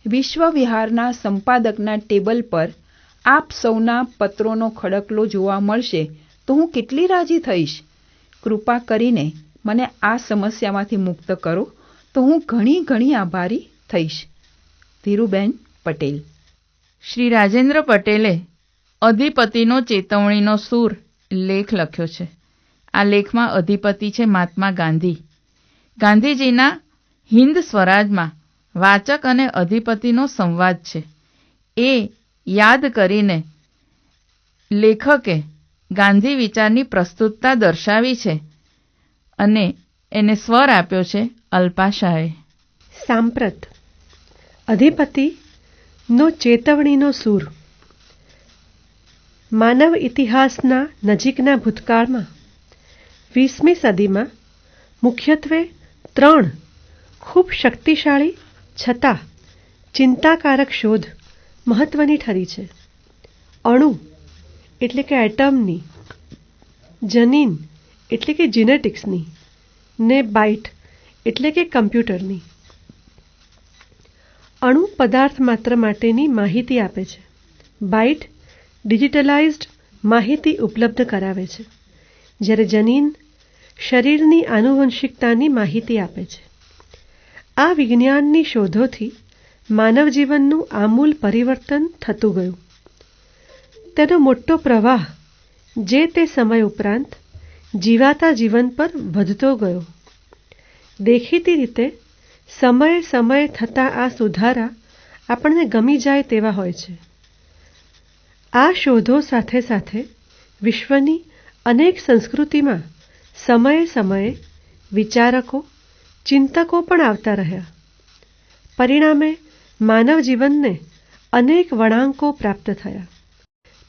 વિશ્વ વિહારના સંપાદકના ટેબલ પર આપ સૌના પત્રોનો ખડકલો જોવા મળશે તો હું કેટલી રાજી થઈશ. કૃપા કરીને મને આ સમસ્યામાંથી મુક્ત કરો તો હું ઘણી ઘણી આભારી થઈશ. ધીરુબેન પટેલ. શ્રી રાજેન્દ્ર પટેલે અધિપતિનો ચેતવણીનો સૂર લેખ લખ્યો છે. આ લેખમાં અધિપતિ છે મહાત્મા ગાંધી. ગાંધીજીના હિન્દ સ્વરાજમાં વાચક અને અધિપતિનો સંવાદ છે. એ યાદ કરીને લેખકે ગાંધી વિચારની પ્રસ્તુતતા દર્શાવી છે અને એને સ્વર આપ્યો છે અલ્પાશાએ. સાંપ્રત અધિપતિનો ચેતવણીનો સૂર. માનવ ઇતિહાસના નજીકના ભૂતકાળમાં 20મી સદીમાં મુખ્યત્વે 3 ખૂબ શક્તિશાળી છતાં ચિંતાકારક શોધ મહત્વની ઠરી છે. અણુ એટલે કે એટમની, જનીન એટલે કે જીનેટિક્સની, ને બાઇટ એટલે કે કમ્પ્યુટરની. અણુ પદાર્થ માત્ર માટેની માહિતી આપે છે. બાઇટ ડિજિટલાઇઝ્ડ માહિતી ઉપલબ્ધ કરાવે છે, જ્યારે જનીન શરીરની આનુવંશિકતાની માહિતી આપે છે. આ વિજ્ઞાનની શોધોથી માનવ જીવનનું આમૂલ પરિવર્તન થતું ગયું. તેનો મોટો પ્રવાહ જે તે સમય ઉપરાંત જીવાતા જીવન પર વધતો ગયો. દેખીતી રીતે સમયે સમયે થતા આ સુધારા આપણને ગમી જાય તેવા હોય છે. આ શોધો સાથે સાથે વિશ્વની અનેક સંસ્કૃતિમાં સમયે સમયે વિચારકો, ચિંતકો પણ આવતા રહ્યા. પરિણામે માનવ જીવનને અનેક વળાંકો પ્રાપ્ત થયા.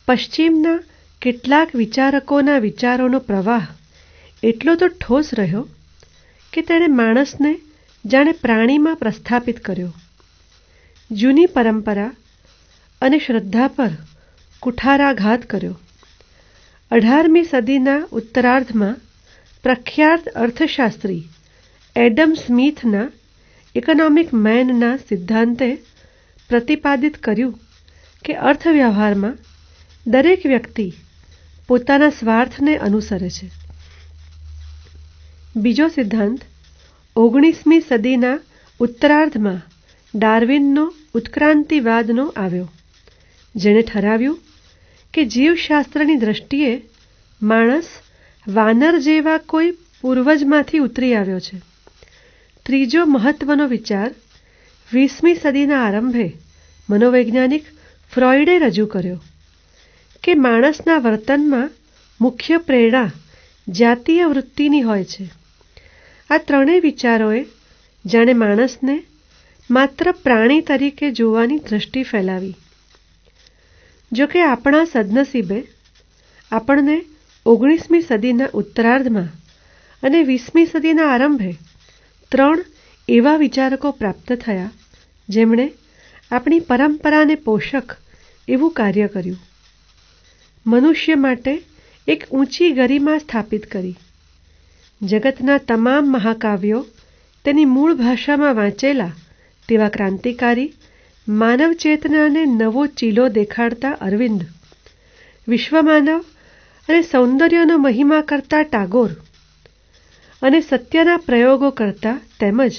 પશ્ચિમના કેટલાક વિચારકોના વિચારોનો પ્રવાહ એટલો તો ઠોસ રહ્યો કે તેણે માણસને જાણે પ્રાણીમાં પ્રસ્થાપિત કર્યો. જૂની પરંપરા અને શ્રદ્ધા પર કુઠારાઘાત કર્યો. 18મી સદીના ઉત્તરાર્ધમાં પ્રખ્યાત અર્થશાસ્ત્રી એડમ સ્મિથના ઇકોનોમિક મેનના સિદ્ધાંતે પ્રતિપાદિત કર્યું કે અર્થવ્યવહારમાં દરેક વ્યક્તિ પોતાના સ્વાર્થને અનુસરે છે. બીજો સિદ્ધાંત 19મી સદીના ઉત્તરાર્ધમાં ડાર્વિનનો ઉત્ક્રાંતિવાદનો આવ્યો, જેણે ઠરાવ્યું કે જીવશાસ્ત્રની દૃષ્ટિએ માણસ વાનર જેવા કોઈ પૂર્વજમાંથી ઉતરી આવ્યો છે. ત્રીજો મહત્વનો વિચાર 20મી સદીના આરંભે મનોવૈજ્ઞાનિક ફ્રોઇડે રજૂ કર્યો કે માણસના વર્તનમાં મુખ્ય પ્રેરણા જાતીય વૃત્તિની હોય છે. આ ત્રણેય વિચારોએ જાણે માણસને માત્ર પ્રાણી તરીકે જોવાની દૃષ્ટિ ફેલાવી. જો કે આપણા સદનસીબે આપણને 19મી સદીના ઉત્તરાર્ધમાં અને 20મી સદીના આરંભે 3 એવા વિચારકો પ્રાપ્ત થયા જેમણે આપણી પરંપરાને પોષક એવું કાર્ય કર્યું, મનુષ્ય માટે એક ઊંચી ગરિમા સ્થાપિત કરી. જગતના તમામ મહાકાવ્યો તેની મૂળ ભાષામાં વાંચેલા તેવા ક્રાંતિકારી માનવ ચેતનાને નવો ચીલો દેખાડતા અરવિંદ, વિશ્વમાનવ અને સૌંદર્યનો મહિમા કરતા ટાગોર અને સત્યના પ્રયોગો કરતા તેમજ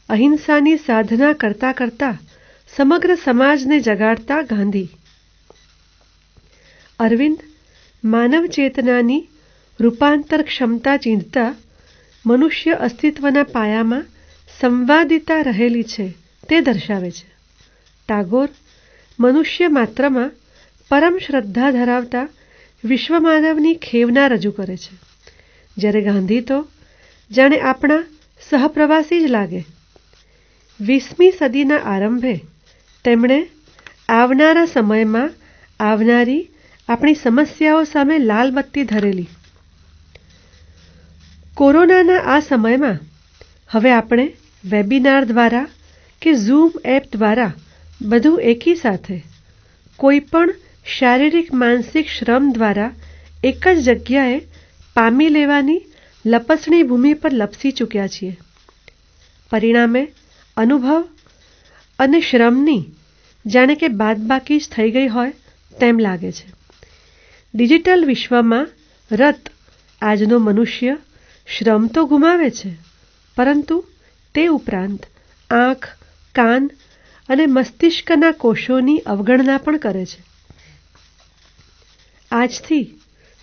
અહિંસાની સાધના કરતા કરતા સમગ્ર સમાજને જગાડતા ગાંધી. અરવિંદ માનવ ચેતનાની રૂપાંતર ક્ષમતા ચીંધતા મનુષ્ય અસ્તિત્વના પાયામાં સંવાદિતા રહેલી છે તે દર્શાવે છે. ટાગોર મનુષ્ય માત્રમાં પરમ શ્રદ્ધા ધરાવતા વિશ્વમાનવની ખેવના રજૂ કરે છે, જ્યારે ગાંધી તો જાણે આપણા સહપ્રવાસી જ લાગે. 20મી સદીના આરંભે તેમણે આવનારા સમયમાં આવનારી આપણી સમસ્યાઓ સામે લાલ બત્તી ધરેલી. કોરોનાના આ સમયમાં હવે આપણે વેબિનાર દ્વારા કે ઝૂમ એપ દ્વારા બધું એકી સાથે કોઈ પણ શારીરિક માનસિક શ્રમ દ્વારા એક જ જગ્યાએ પામી લેવાની લપસણી ભૂમિ પર લપસી ચૂક્યા છીએ. પરિણામે અનુભવ અને શ્રમની જાણે કે બાદબાકી જ થઈ ગઈ હોય તેમ લાગે છે. ડિજિટલ વિશ્વમાં રત આજનો મનુષ્ય શ્રમ તો ગુમાવે છે, પરંતુ તે ઉપરાંત આંખ, કાન અને મસ્તિષ્કના કોષોની અવગણના પણ કરે છે. આજથી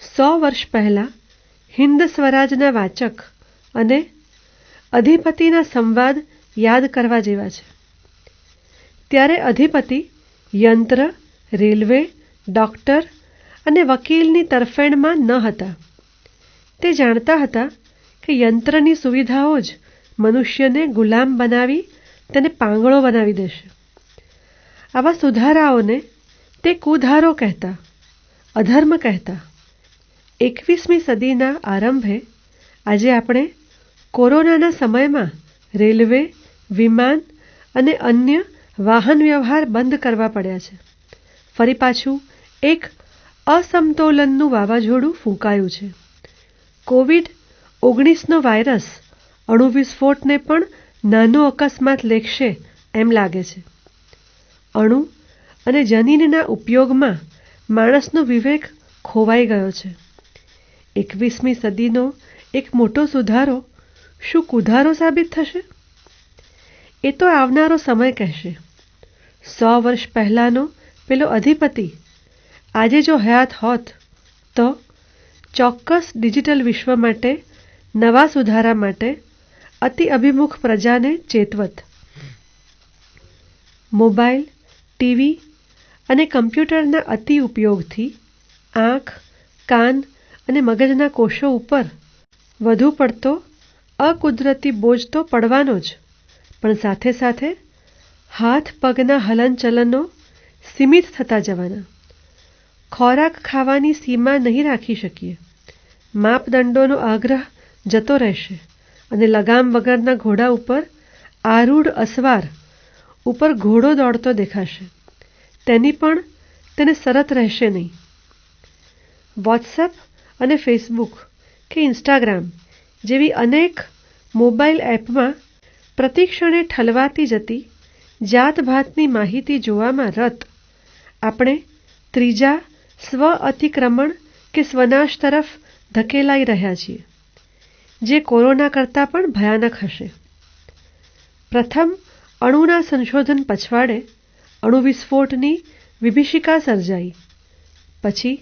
100 વર્ષ પહેલાં હિન્દ સ્વરાજના વાચક અને અધિપતિના સંવાદ યાદ કરવા જેવા છે. ત્યારે અધિપતિ યંત્ર, રેલવે, ડૉક્ટર અને વકીલની તરફેણમાં ન હતા. તે જાણતા હતા કે યંત્રની સુવિધાઓ જ મનુષ્યને ગુલામ બનાવી તેને પાંગળો બનાવી દેશે. આવા સુધારાઓને તે કુધારો કહેતા, અધર્મ કહેતા. 21મી સદીના આરંભે આજે આપણે કોરોનાના સમયમાં રેલવે, વિમાન અને અન્ય વાહન વ્યવહાર બંધ કરવા પડ્યા છે. ફરી પાછું એક અસમતોલનનું વાવાઝોડું ફૂંકાયું છે. કોવિડ-19નો વાયરસ અણુ વિસ્ફોટને પણ નાનો અકસ્માત લેખશે એમ લાગે છે. અણુ અને જનીનના ઉપયોગમાં માણસનો વિવેક ખોવાઈ ગયો છે. 21મી સદીનો એક મોટો સુધારો શું કુધારો સાબિત થશે? એ તો આવનારો સમય કહેશે. 100 વર્ષ પહેલાંનો પેલો અધિપતિ આજે જો હયાત હોત તો ચોક્કસ ડિજિટલ વિશ્વ માટે, નવા સુધારા માટે અતિ અભિમુખ પ્રજાને ચેતવત. મોબાઈલ, ટીવી અને કમ્પ્યુટરના અતિ ઉપયોગથી આંખ, કાન અને મગજના કોષો ઉપર વધુ પડતો અકુદરતી બોજ તો પડવાનો જ, પણ સાથે સાથે હાથ પગના હલનચલનો સીમિત થતા જવાના. ખોરાક ખાવાની સીમા નહીં રાખી શકીએ. માપદંડોનો આગ્રહ જતો રહેશે અને લગામ વગરના ઘોડા ઉપર આરૂઢ અસવાર ઉપર ઘોડો દોડતો દેખાશે. તેની પણ તેને શરત રહેશે નહીં. વોટ્સએપ અને ફેસબુક કે ઇન્સ્ટાગ્રામ જેવી અનેક મોબાઈલ એપમાં પ્રતિક્ષણે ઠલવાતી જતી જાતભાતની માહિતી જોવામાં રત આપણે ત્રીજા સ્વ અતિક્રમણ કે સ્વનાશ તરફ ધકેલાઈ રહ્યા છીએ, જે કોરોના કરતાં પણ ભયાનક હશે. પ્રથમ અણુના સંશોધન પછવાડે અણુ વિસ્ફોટની વિભીષિકા સર્જાઈ. પછી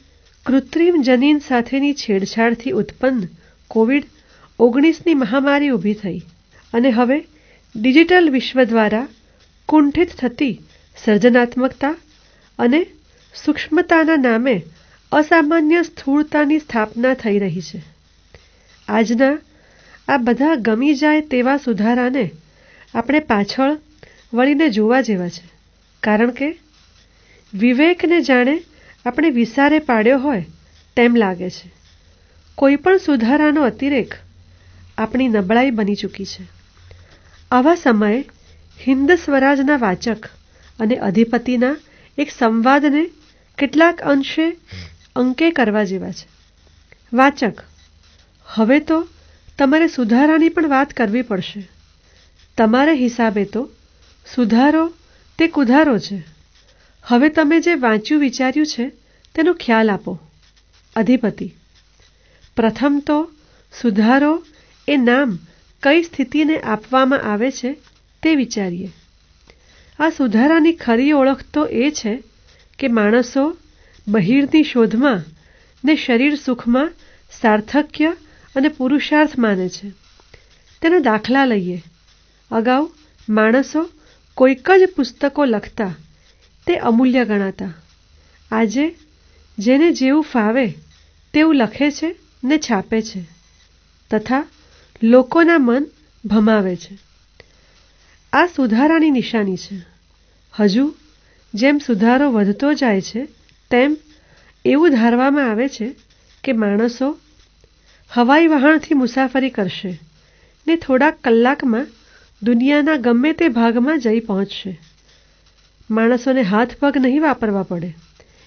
કૃત્રિમ જનીન સાથેની છેડછાડથી ઉત્પન્ન કોવિડ-19ની મહામારી ઊભી થઈ અને હવે ડિજિટલ વિશ્વ દ્વારા કુંઠિત થતી સર્જનાત્મકતા અને સૂક્ષ્મતાના નામે અસામાન્ય સ્થૂળતાની સ્થાપના થઈ રહી છે. આજના આ બધા ગમી જાય તેવા સુધારાને આપણે પાછળ વળીને જોવા જેવા છે, કારણ કે વિવેકને જાણે આપણે વિસારે પાડ્યો હોય તેમ લાગે છે. કોઈ પણ સુધારાનો અતિરેક આપણી નબળાઈ બની ચૂકી છે. આવા સમયે હિન્દ સ્વરાજના વાચક અને અધિપતિના એક સંવાદને કેટલાક અંશે અંકે કરવા જેવા છે. વાચક: હવે તો તમારે સુધારાની પણ વાત કરવી પડશે. તમારે હિસાબે તો સુધારો તે કુધારો છે. હવે તમે જે વાંચ્યું વિચાર્યું છે તેનો ખ્યાલ આપો. અધિપતિ: પ્રથમ તો સુધારો એ નામ કઈ સ્થિતિને આપવામાં આવે છે તે વિચારીએ. આ સુધારાની ખરી ઓળખ તો એ છે કે માણસો બહિરની શોધમાં ને શરીર સુખમાં સાર્થક્ય અને પુરુષાર્થ માને છે. તેના દાખલા લઈએ. અગાઉ માણસો કોઈક જ પુસ્તકો લખતા, તે અમૂલ્ય ગણાતા. આજે જેને જેવું ફાવે તેવું લખે છે ને છાપે છે તથા લોકોના મન ભમાવે છે. આ સુધારાની નિશાની છે. હજુ જેમ સુધારો વધતો જાય છે તેમ એવું ધારવામાં આવે છે કે માણસો હવાઈ વહાણથી મુસાફરી કરશે ને થોડાક કલાકમાં દુનિયાના ગમે તે ભાગમાં જઈ પહોંચશે. માણસોને હાથ પગ નહીં વાપરવા પડે.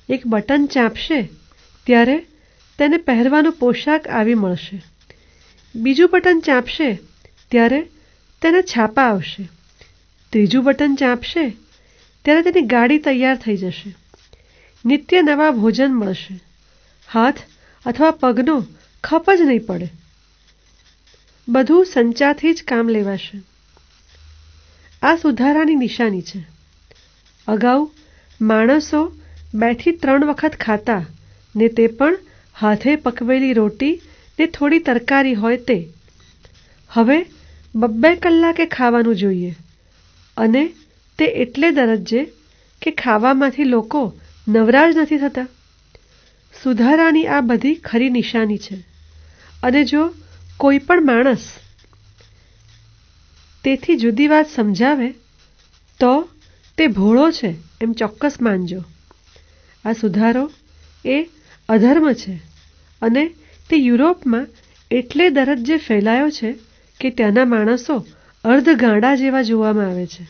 એક બટન ચાંપશે ત્યારે તેને પહેરવાનો પોશાક આવી મળશે. બીજું બટન ચાંપશે ત્યારે તેને છાપા આવશે. ત્રીજું બટન ચાંપશે ત્યારે તેની ગાડી તૈયાર થઈ જશે. નિત્ય નવા ભોજન મળશે. હાથ અથવા પગનો ખપ જ નહીં પડે. બધું સંચાથી જ કામ લેવાશે. આ સુધારાની નિશાની છે. અગાઉ માણસો 2 થી 3 વખત ખાતા ને તે પણ હાથે પકવેલી રોટી ને થોડી તરકારી હોય તે. હવે 2 કલાકે ખાવાનું જોઈએ અને તે એટલે દરજ્જે કે ખાવામાંથી લોકો નવરા જ નથી થતા. સુધારાની આ બધી ખરી નિશાની છે અને જો કોઈ પણ માણસ તેથી જુદી વાત સમજાવે તો તે ભોળો છે એમ ચોક્કસ માનજો. આ સુધારો એ અધર્મ છે અને તે યુરોપમાં એટલે દરજ્જે ફેલાયો છે કે ત્યાંના માણસો અર્ધ ગાંડા જેવા જોવામાં આવે છે.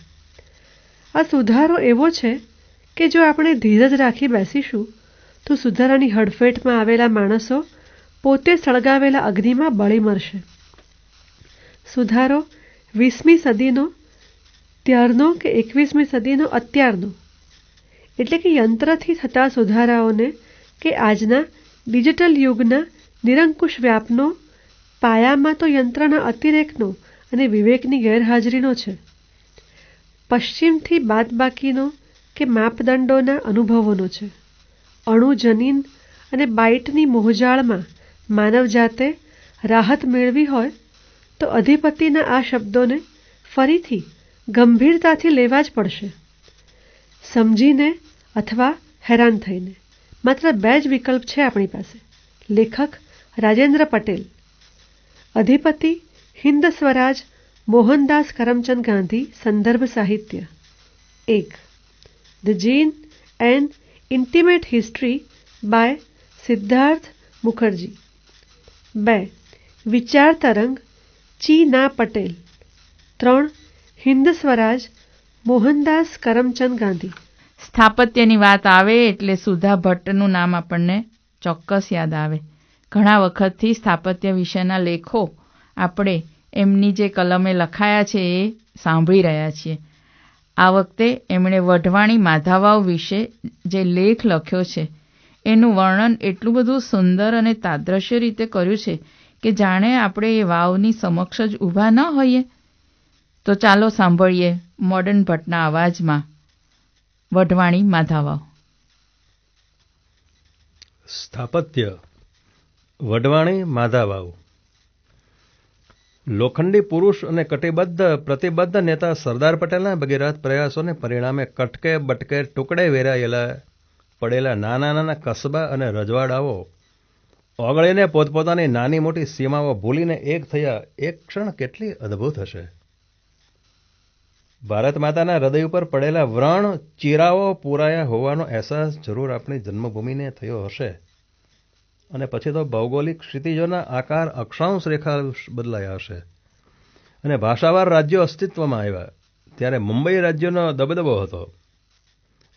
આ સુધારો એવો છે કે જો આપણે ધીરજ રાખી બેસીશું તો સુધારાની હડફેટમાં આવેલા માણસો પોતે સળગાવેલા અગ્નિમાં બળી મરશે. સુધારો 20મી સદીનો ત્યારનો કે 21મી સદીનો અત્યારનો, એટલે કે યંત્રથી થતા સુધારાઓને કે આજના ડિજિટલ યુગના નિરંકુશ વ્યાપનો પાયામાં તો યંત્રના અતિરેકનો અને વિવેકની ગેરહાજરીનો છે. પશ્ચિમથી બાદબાકીનો કે માપદંડોના અનુભવોનો છે. અણુ જનીન અને બાઇટની મોહજાળમાં માનવજાતે રાહત મેળવી હોય તો અધિપતિના આ શબ્દોને ફરીથી ગંભીરતાથી લેવા જ પડશે. સમજીને અથવા હેરાન થઈને. માત્ર 2 જ વિકલ્પ છે આપણી પાસે. લેખક રાજેન્દ્ર પટેલ. અધિપતિ હિન્દ સ્વરાજ મોહનદાસ કરમચંદ ગાંધી સંદર્ભ સાહિત્ય. 1. The gene and intimate history by Siddhartha Mukherjee. 2. વિચાર તરંગ ચી ના પટેલ. 3. હિન્દ સ્વરાજ મોહનદાસ કરમચંદ ગાંધી. સ્થાપત્યની વાત આવે એટલે સુધા ભટ્ટનું નામ આપણને ચોક્કસ યાદ આવે. ઘણા વખતથી સ્થાપત્ય વિશેના લેખો આપણે એમની જે કલમે લખાયા છે એ સાંભળી રહ્યા છીએ. આ વખતે એમણે વઢવાણી માધાવાવ વિશે જે લેખ લખ્યો છે એનું વર્ણન એટલું બધું સુંદર અને તાદ્રશ્ય રીતે કર્યું છે કે જાણે આપણે એ વાવની સમક્ષ જ ઊભા ન હોઈએ. તો ચાલો સાંભળીએ મોડર્ન ભટ્ટના અવાજમાં વઢવાણી માધાવાવ. સ્થાપત્ય વઢવાણી માધાવાવ. લોખંડી પુરુષ અને પ્રતિબદ્ધ નેતા સરદાર પટેલના ભગીરથ પ્રયાસોને પરિણામે કટકે બટકે ટુકડે વેરાયેલા પડેલા નાના નાના કસ્બા અને રજવાડાઓ ઓગળીને પોતપોતાની નાની મોટી સીમાઓ ભૂલીને એક થયા. એક ક્ષણ કેટલી અદ્ભુત હશે. ભારત માતાના હૃદય ઉપર પડેલા વ્રણ ચીરાઓ પૂરાયા હોવાનો અહેસાસ જરૂર આપણી જન્મભૂમિને થયો હશે. અને પછી તો ભૌગોલિક ક્ષિતિજોના આકાર અક્ષાંશ રેખા બદલાયા હશે અને ભાષાવાર રાજ્યો અસ્તિત્વમાં આવ્યા. ત્યારે મુંબઈ રાજ્યનો દબદબો હતો.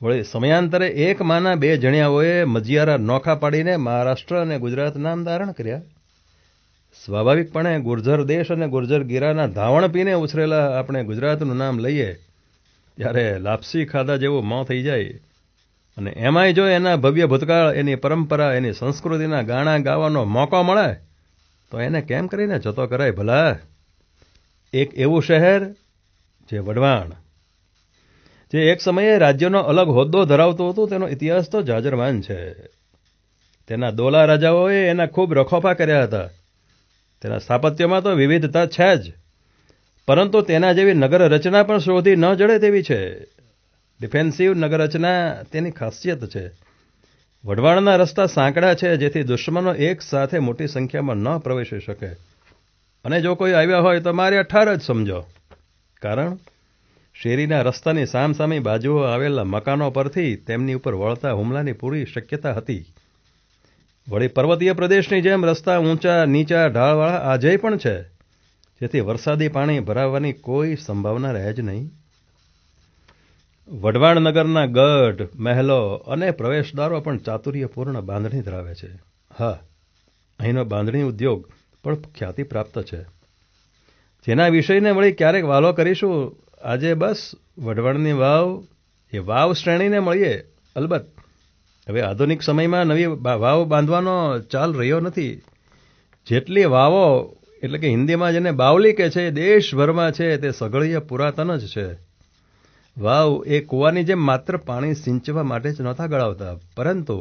વળી સમયાંતરે એક માના 2 જણિયાઓએ મજિયારા નોખા પાડીને મહારાષ્ટ્ર અને ગુજરાત નામ ધારણ કર્યા. સ્વાભાવિકપણે ગુર્જર દેશ અને ગુર્જર ગીરાના ધાવણ પીને ઉછરેલા આપણે ગુજરાતનું નામ લઈએ ત્યારે લાપસી ખાધા જેવું મોં થઈ જાય. અને એમાંય જો એના ભવ્ય ભૂતકાળ, એની પરંપરા, એની સંસ્કૃતિના ગાણા ગાવાનો મોકો મળે તો એને કેમ કરીને જતો કરાય ભલા. એક એવું શહેર જે વઢવાણ, જે એક સમયે રાજ્યનો અલગ હોદ્દો ધરાવતું હતું, તેનો ઇતિહાસ તો જાજરમાન છે. તેના દોલા રાજાઓએ એના ખૂબ રખોપા કર્યા હતા. તેના સ્થાપત્યમાં તો વિવિધતા છે જ, પરંતુ તેના જેવી નગર રચના પણ શોધી ન જડે તેવી છે. ડિફેન્સિવ નગર રચના તેની ખાસિયત છે. વઢવાણના રસ્તા સાંકડા છે, જેથી દુશ્મનો એક સાથે મોટી સંખ્યામાં ન પ્રવેશી શકે. અને જો કોઈ આવ્યા હોય તો મારે 18 જ સમજો. કારણ શેરીના રસ્તાની સામસામી બાજુઓ આવેલા મકાનો પરથી તેમની ઉપર વળતા હુમલાની પૂરી શક્યતા હતી. વળી પર્વતીય પ્રદેશની જેમ રસ્તા ઊંચા નીચા ઢાળવાળા આજે પણ છે, જેથી વરસાદી પાણી ભરાવાની કોઈ સંભાવના રહે જ નહીં. વઢવાણ નગરના ગઢ, મહેલો અને પ્રવેશદ્વારો પણ ચાતુર્યપૂર્ણ બાંધણી ધરાવે છે. હા, અહીંનો બાંધણી ઉદ્યોગ પણ ખ્યાતિ પ્રાપ્ત છે, જેના વિષયને વળી ક્યારેક વાલો કરીશું. આજે બસ વઢવાણની વાવ એ વાવ શ્રેણીને મળીએ. અલબત્ત હવે આધુનિક સમયમાં નવી વાવ બાંધવાનો ચાલ રહ્યો નથી. જેટલી વાવો એટલે કે હિન્દીમાં જેને બાવલી કે છે, દેશભરમાં છે, તે સઘળીય પુરાતન જ છે. વાવ એ કૂવાની જેમ માત્ર પાણી સિંચવા માટે જ નહોતા ગળાવતા, પરંતુ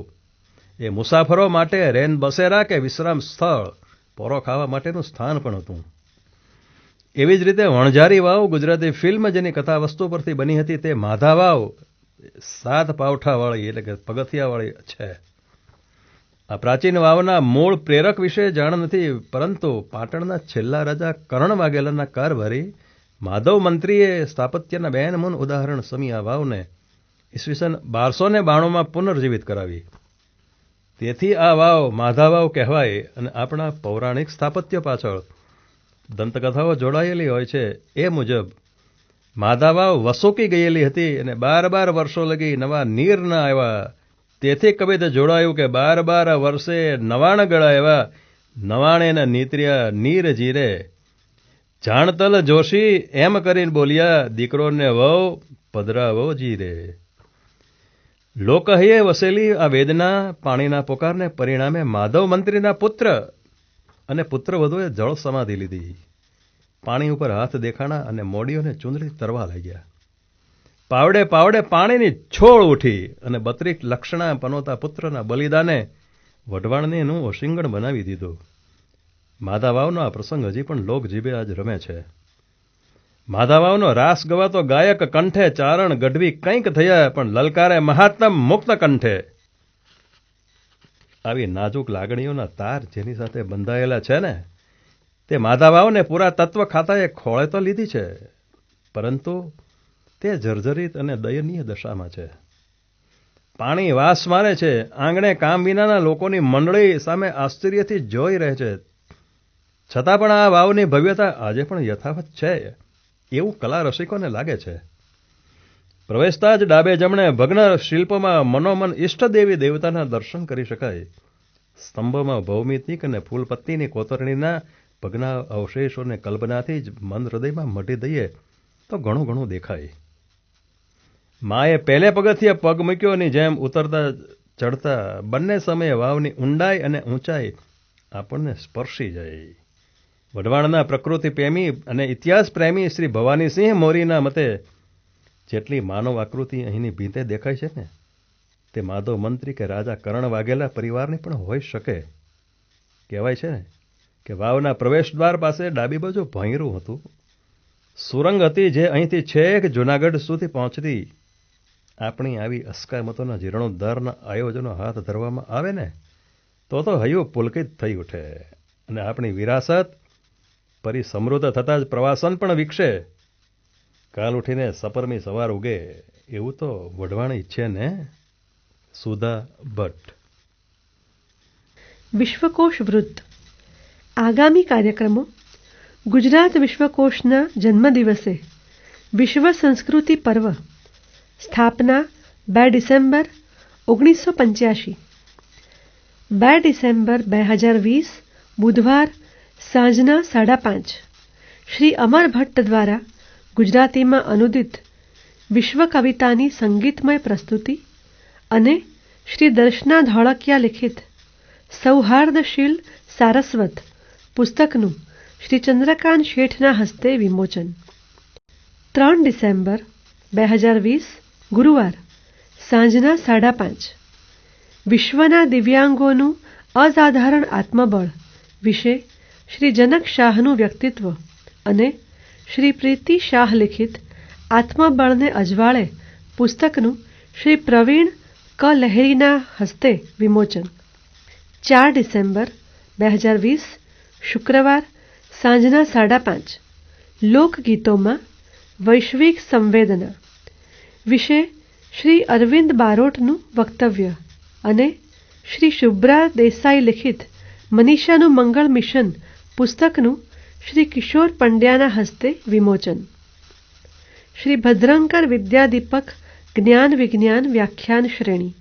એ મુસાફરો માટે રેન બસેરા કે વિશ્રામ સ્થળ, પોરો ખાવા માટેનું સ્થાન પણ હતું. એવી જ રીતે વણઝારી વાવ ગુજરાતી ફિલ્મ જેની કથા વસ્તુ પરથી બની હતી, તે માધા વાવ 7 પાવઠાવાળી એટલે કે પગથિયાવાળી છે. આ પ્રાચીન વાવના મૂળ પ્રેરક વિશે જાણ નથી, પરંતુ પાટણના છેલ્લા રાજા કર્ણ વાઘેલાના કારભારી માધવ મંત્રીએ સ્થાપત્યના બેનમૂન ઉદાહરણ સમી આ વાવને ઈસવીસન 1292માં પુનર્જીવિત કરાવી. તેથી આ વાવ માધા વાવ કહેવાય અને આપણા પૌરાણિક સ્થાપત્ય પાછળ દંતકથાઓ જોડાયેલી હોય છે. એ મુજબ માધા વાવ વસોકી ગયેલી હતી અને 12 વર્ષો લગી નવા નીર ન આવ્યા. તેથી કવિત જોડાયું કે 12 વર્ષે નવાણ ગળાવ્યા, નવાણેના નીતર્યા નીર જીરે. જાણતલ જોશી એમ કરીને બોલ્યા, દીકરોને વહુ પધરાવો જીરે. લોકહૈયે વસેલી આ વેદના પાણીના પુકારને પરિણામે માધવ મંત્રીના પુત્ર અને પુત્રવધુએ જળ સમાધિ લીધી. પાણી ઉપર હાથ દેખાણા અને મોડીઓને ચૂંદડી તરવા લાગ્યા. પાવડે પાવડે પાણીની છોળ ઉઠી અને 32 લક્ષણા પનોતા પુત્રના બલિદાને વઢવાણનીનું ઓશિંગણ બનાવી દીધું. માધાવાવનો આ પ્રસંગ હજી પણ લોકજીભે આજ રમે છે. માધાવાવનો રાસ ગવાતો ગાયક કંઠે ચારણ ગઢવી કંઈક થયા, પણ લલકારે મહાત્મ મુક્ત કંઠે. આવી નાજુક લાગણીઓના તાર જેની સાથે બંધાયેલા છે ને, તે માધાવાવને પૂરા તત્વ ખાતાએ ખોળે તો લીધી છે, પરંતુ તે જર્જરિત અને દયનીય દશામાં છે. પાણી વાસ મારે છે. આંગણે કામ વિનાના લોકોની મંડળી સામે આશ્ચર્યથી જોઈ રહે છે. છતાં પણ આ વાવની ભવ્યતા આજે પણ યથાવત છે એવું કલા રસિકોને લાગે છે. પ્રવેશતા જ ડાબે જમણે ભગ્ન શિલ્પોમાં મનોમન ઇષ્ટદેવી દેવતાના દર્શન કરી શકાય. સ્તંભોમાં ભૌમિતિક અને ફૂલપત્તીની કોતરણીના ભગ્ના અવશેષોને કલ્પનાથી જ મન હૃદયમાં મઢી દઈએ તો ઘણું ઘણું દેખાય. માએ પહેલે પગથિયે પગ મૂક્યોની જેમ ઉતરતા ચડતા બંને સમયે વાવની ઊંડાઈ અને ઊંચાઈ આપણને સ્પર્શી જાય. વઢવાણના પ્રકૃતિ પ્રેમી અને ઇતિહાસ પ્રેમી શ્રી ભવાનીસિંહ મોરીના મતે જેટલી માનવ આકૃતિ અહીંની ભીંતે દેખાય છે ને, તે માધવ મંત્રી કે રાજા કરણ વાઘેલા પરિવારની પણ હોઈ શકે. કહેવાય છે ને કે વાવના પ્રવેશદ્વાર પાસે ડાબી બાજુ ભોંયરું હતું. સુરંગ હતી જે અહીંથી છેક જૂનાગઢ સુધી પહોંચતી. આપણી આવી અસ્કામતોના જીર્ણોદ્ધારના આયોજનો હાથ ધરવામાં આવે ને તો હૈયું પુલકિત થઈ ઉઠે અને આપણી વિરાસત પરી સમૃદ્ધ થતાં જ પ્રવાસન પણ વિકસે. કાલ ઉઠીને સપરમી સવાર ઉગે એવું તો વઢવાણ ઈચ્છે ને. સુધા ભટ્ટ. વિશ્વકોશ વૃત્ત. આગામી કાર્યક્રમો: ગુજરાત વિશ્વકોશના જન્મદિવસે વિશ્વ સંસ્કૃતિ પર્વ, સ્થાપના 2 ડિસેમ્બર 1985. 2 ડિસેમ્બર 2020 બુધવાર સાંજના 5:30 શ્રી અમર ભટ્ટ દ્વારા ગુજરાતીમાં અનુદિત વિશ્વ કવિતાની સંગીતમય પ્રસ્તુતિ અને શ્રી દર્શના ધોળકિયા લિખિત સૌહાર્દશીલ સારસ્વત પુસ્તકનું શ્રી ચંદ્રકાંત શેઠના હસ્તે વિમોચન. 3 ડિસેમ્બર 2020 ગુરુવાર સાંજના 5:30 વિશ્વના દિવ્યાંગોનું અસાધારણ આત્મબળ વિશે શ્રી જનક શાહનું વ્યક્તિત્વ અને શ્રી પ્રીતિ શાહ લિખિત આત્મબળને અજવાળે પુસ્તકનું શ્રી પ્રવીણ ક લહેરીના હસ્તે વિમોચન. 4 ડિસેમ્બર 2020 શુક્રવાર સાંજના 5:30 લોકગીતોમાં વૈશ્વિક સંવેદના વિશે શ્રી અરવિંદ બારોટનું વક્તવ્ય અને શ્રી શુભ્રા દેસાઈ લિખિત મનીષાનું મંગળ મિશન પુસ્તકનું શ્રી કિશોર પંડ્યાના હસ્તે વિમોચન. શ્રી ભદ્રંકર વિદ્યાદીપક જ્ઞાન વિજ્ઞાન વ્યાખ્યાન શ્રેણી.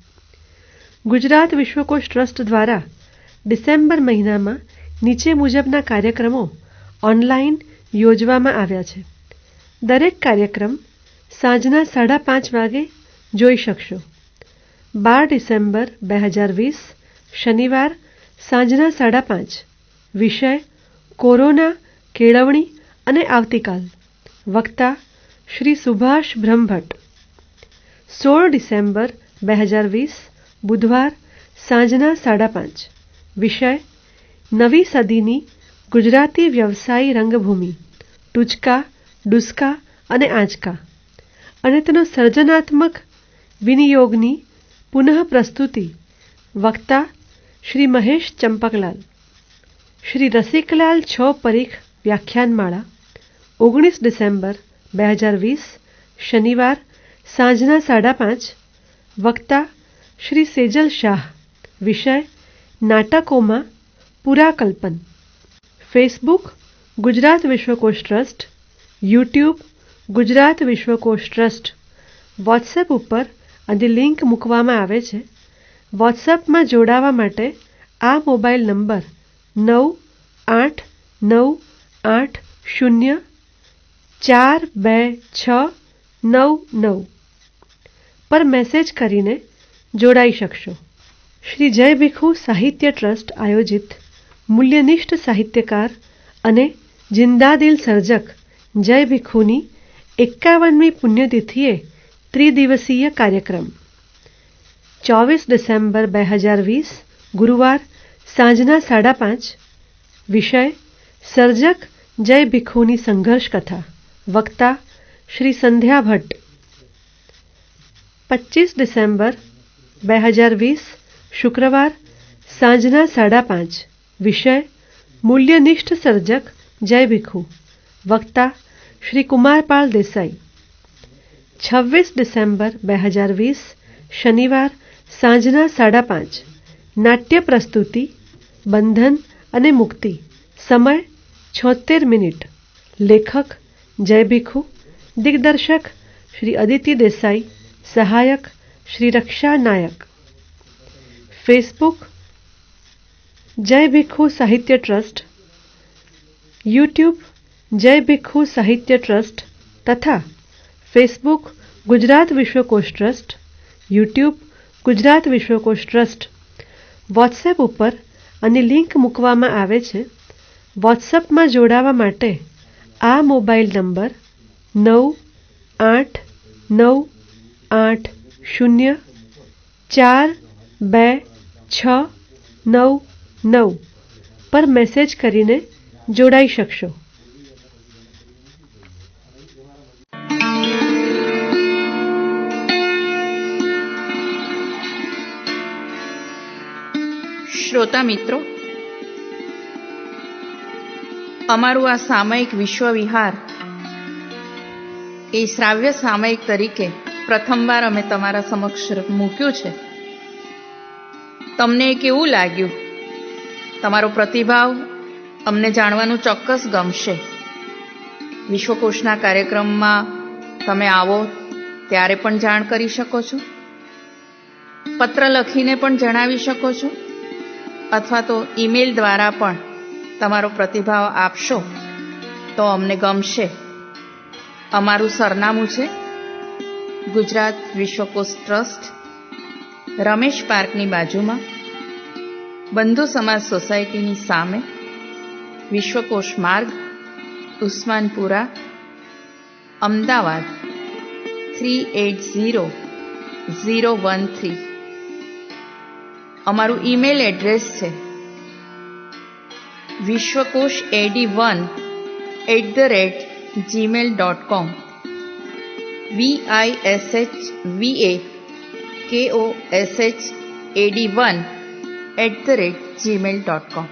ગુજરાત વિશ્વકોશ ટ્રસ્ટ દ્વારા ડિસેમ્બર મહિનામાં નીચે મુજબના કાર્યક્રમો ઓનલાઈન યોજવામાં આવ્યા છે. દરેક કાર્યક્રમ સાંજના 5:30 વાગે જોઈ શકશો. 12 ડિસેમ્બર 2020 શનિવાર સાંજના 5:30 વિષય કોરોના, કેળવણી અને આવતીકાલ. વક્તા શ્રી સુભાષ બ્રહ્મભટ્ટ. 16 ડિસેમ્બર 2020 બુધવાર સાંજના 5:30 વિષય નવી સદીની ગુજરાતી વ્યવસાયી રંગભૂમિ, ટૂચકા, ડુસકા અને આંચકા અને તેનો સર્જનાત્મક વિનિયોગની પુનઃ પ્રસ્તુતિ. વક્તા શ્રી મહેશ ચંપકલાલ. શ્રી રસિકલાલ છ પરીખ વ્યાખ્યાનમાળા. 19 ડિસેમ્બર 2020 શનિવાર સાંજના 5:30 વક્તા શ્રી સેજલ શાહ. વિષય નાટકોમાં પુરાકલ્પન. Facebook Gujarat Vishwakosh Trust, YouTube Gujarat Vishwakosh Trust. WhatsApp ઉપર આની લિંક મૂકવામાં આવે છે. વોટ્સએપમાં જોડાવા માટે આ મોબાઈલ નંબર 9898042699 પર મેસેજ કરીને જોડાઈ શકશો. શ્રી જય ભીખુ સાહિત્ય ટ્રસ્ટ આયોજિત મૂલ્યનિષ્ઠ સાહિત્યકાર અને જિંદાદિલ સર્જક જય ભીખુની 51મી પુણ્યતિથિએ ત્રિદિવસીય કાર્યક્રમ 24 ડિસેમ્બર 2020 ગુરુવાર સાંજના 5:30. વિષય સર્જક જય ભીખુની સંઘર્ષ કથા. વક્તા શ્રી સંધ્યા ભટ્ટ. 25 ડિસેમ્બર 2020 શુક્રવાર સાંજના 5:30. વિષય મૂલ્યનિષ્ઠ સર્જક જય ભીખુ. વક્તા શ્રી કુમારપાલ દેસાઈ. 26 ડિસેમ્બર 2020 શનિવાર સાંજના 5:30. નાટ્ય પ્રસ્તુતિ બંધન અને મુક્તિ. સમય 76 મિનિટ. લેખક જય ભીખુ. દિગ્દર્શક શ્રી અદિતિ દેસાઈ. સહાયક શ્રી રક્ષા નાયક. ફેસબુક જય ભીખુ સાહિત્ય ટ્રસ્ટ, યુટ્યુબ જય ભીખુ સાહિત્ય ટ્રસ્ટ તથા Facebook Gujarat Vishwakosh Trust, YouTube Gujarat Vishwakosh Trust. WhatsApp ઉપર આની લિંક મૂકવામાં આવે છે. વોટ્સએપમાં જોડાવા માટે આ મોબાઈલ નંબર 9898042699 પર મેસેજ કરીને જોડાઈ શકશો. શ્રોતા મિત્રો, અમારું આ સામયિક વિશ્વ વિહાર એ શ્રાવ્ય સામયિક તરીકે પ્રથમવાર અમે તમારા સમક્ષ મૂક્યું છે. તમને કેવું લાગ્યું? તમારો પ્રતિભાવ અમને જાણવાનું ચોક્કસ ગમશે. વિશ્વકોશના કાર્યક્રમમાં તમે આવો ત્યારે પણ જાણ કરી શકો છો, પત્ર લખીને પણ જણાવી શકો છો, અથવા તો ઈમેલ દ્વારા પણ તમારો પ્રતિભાવ આપશો તો અમને ગમશે. અમારું સરનામું છે ગુજરાત વિશ્વકોશ ટ્રસ્ટ, રમેશ પાર્કની બાજુમાં, બંધુ સમાજ સોસાયટીની સામે, વિશ્વકોશ માર્ગ, ઉસ્માનપુરા, અમદાવાદ 380013. અમારું ઈમેલ એડ્રેસ છે vishwakoshad1@gmail.com. vishvakoshad1@gmail.com.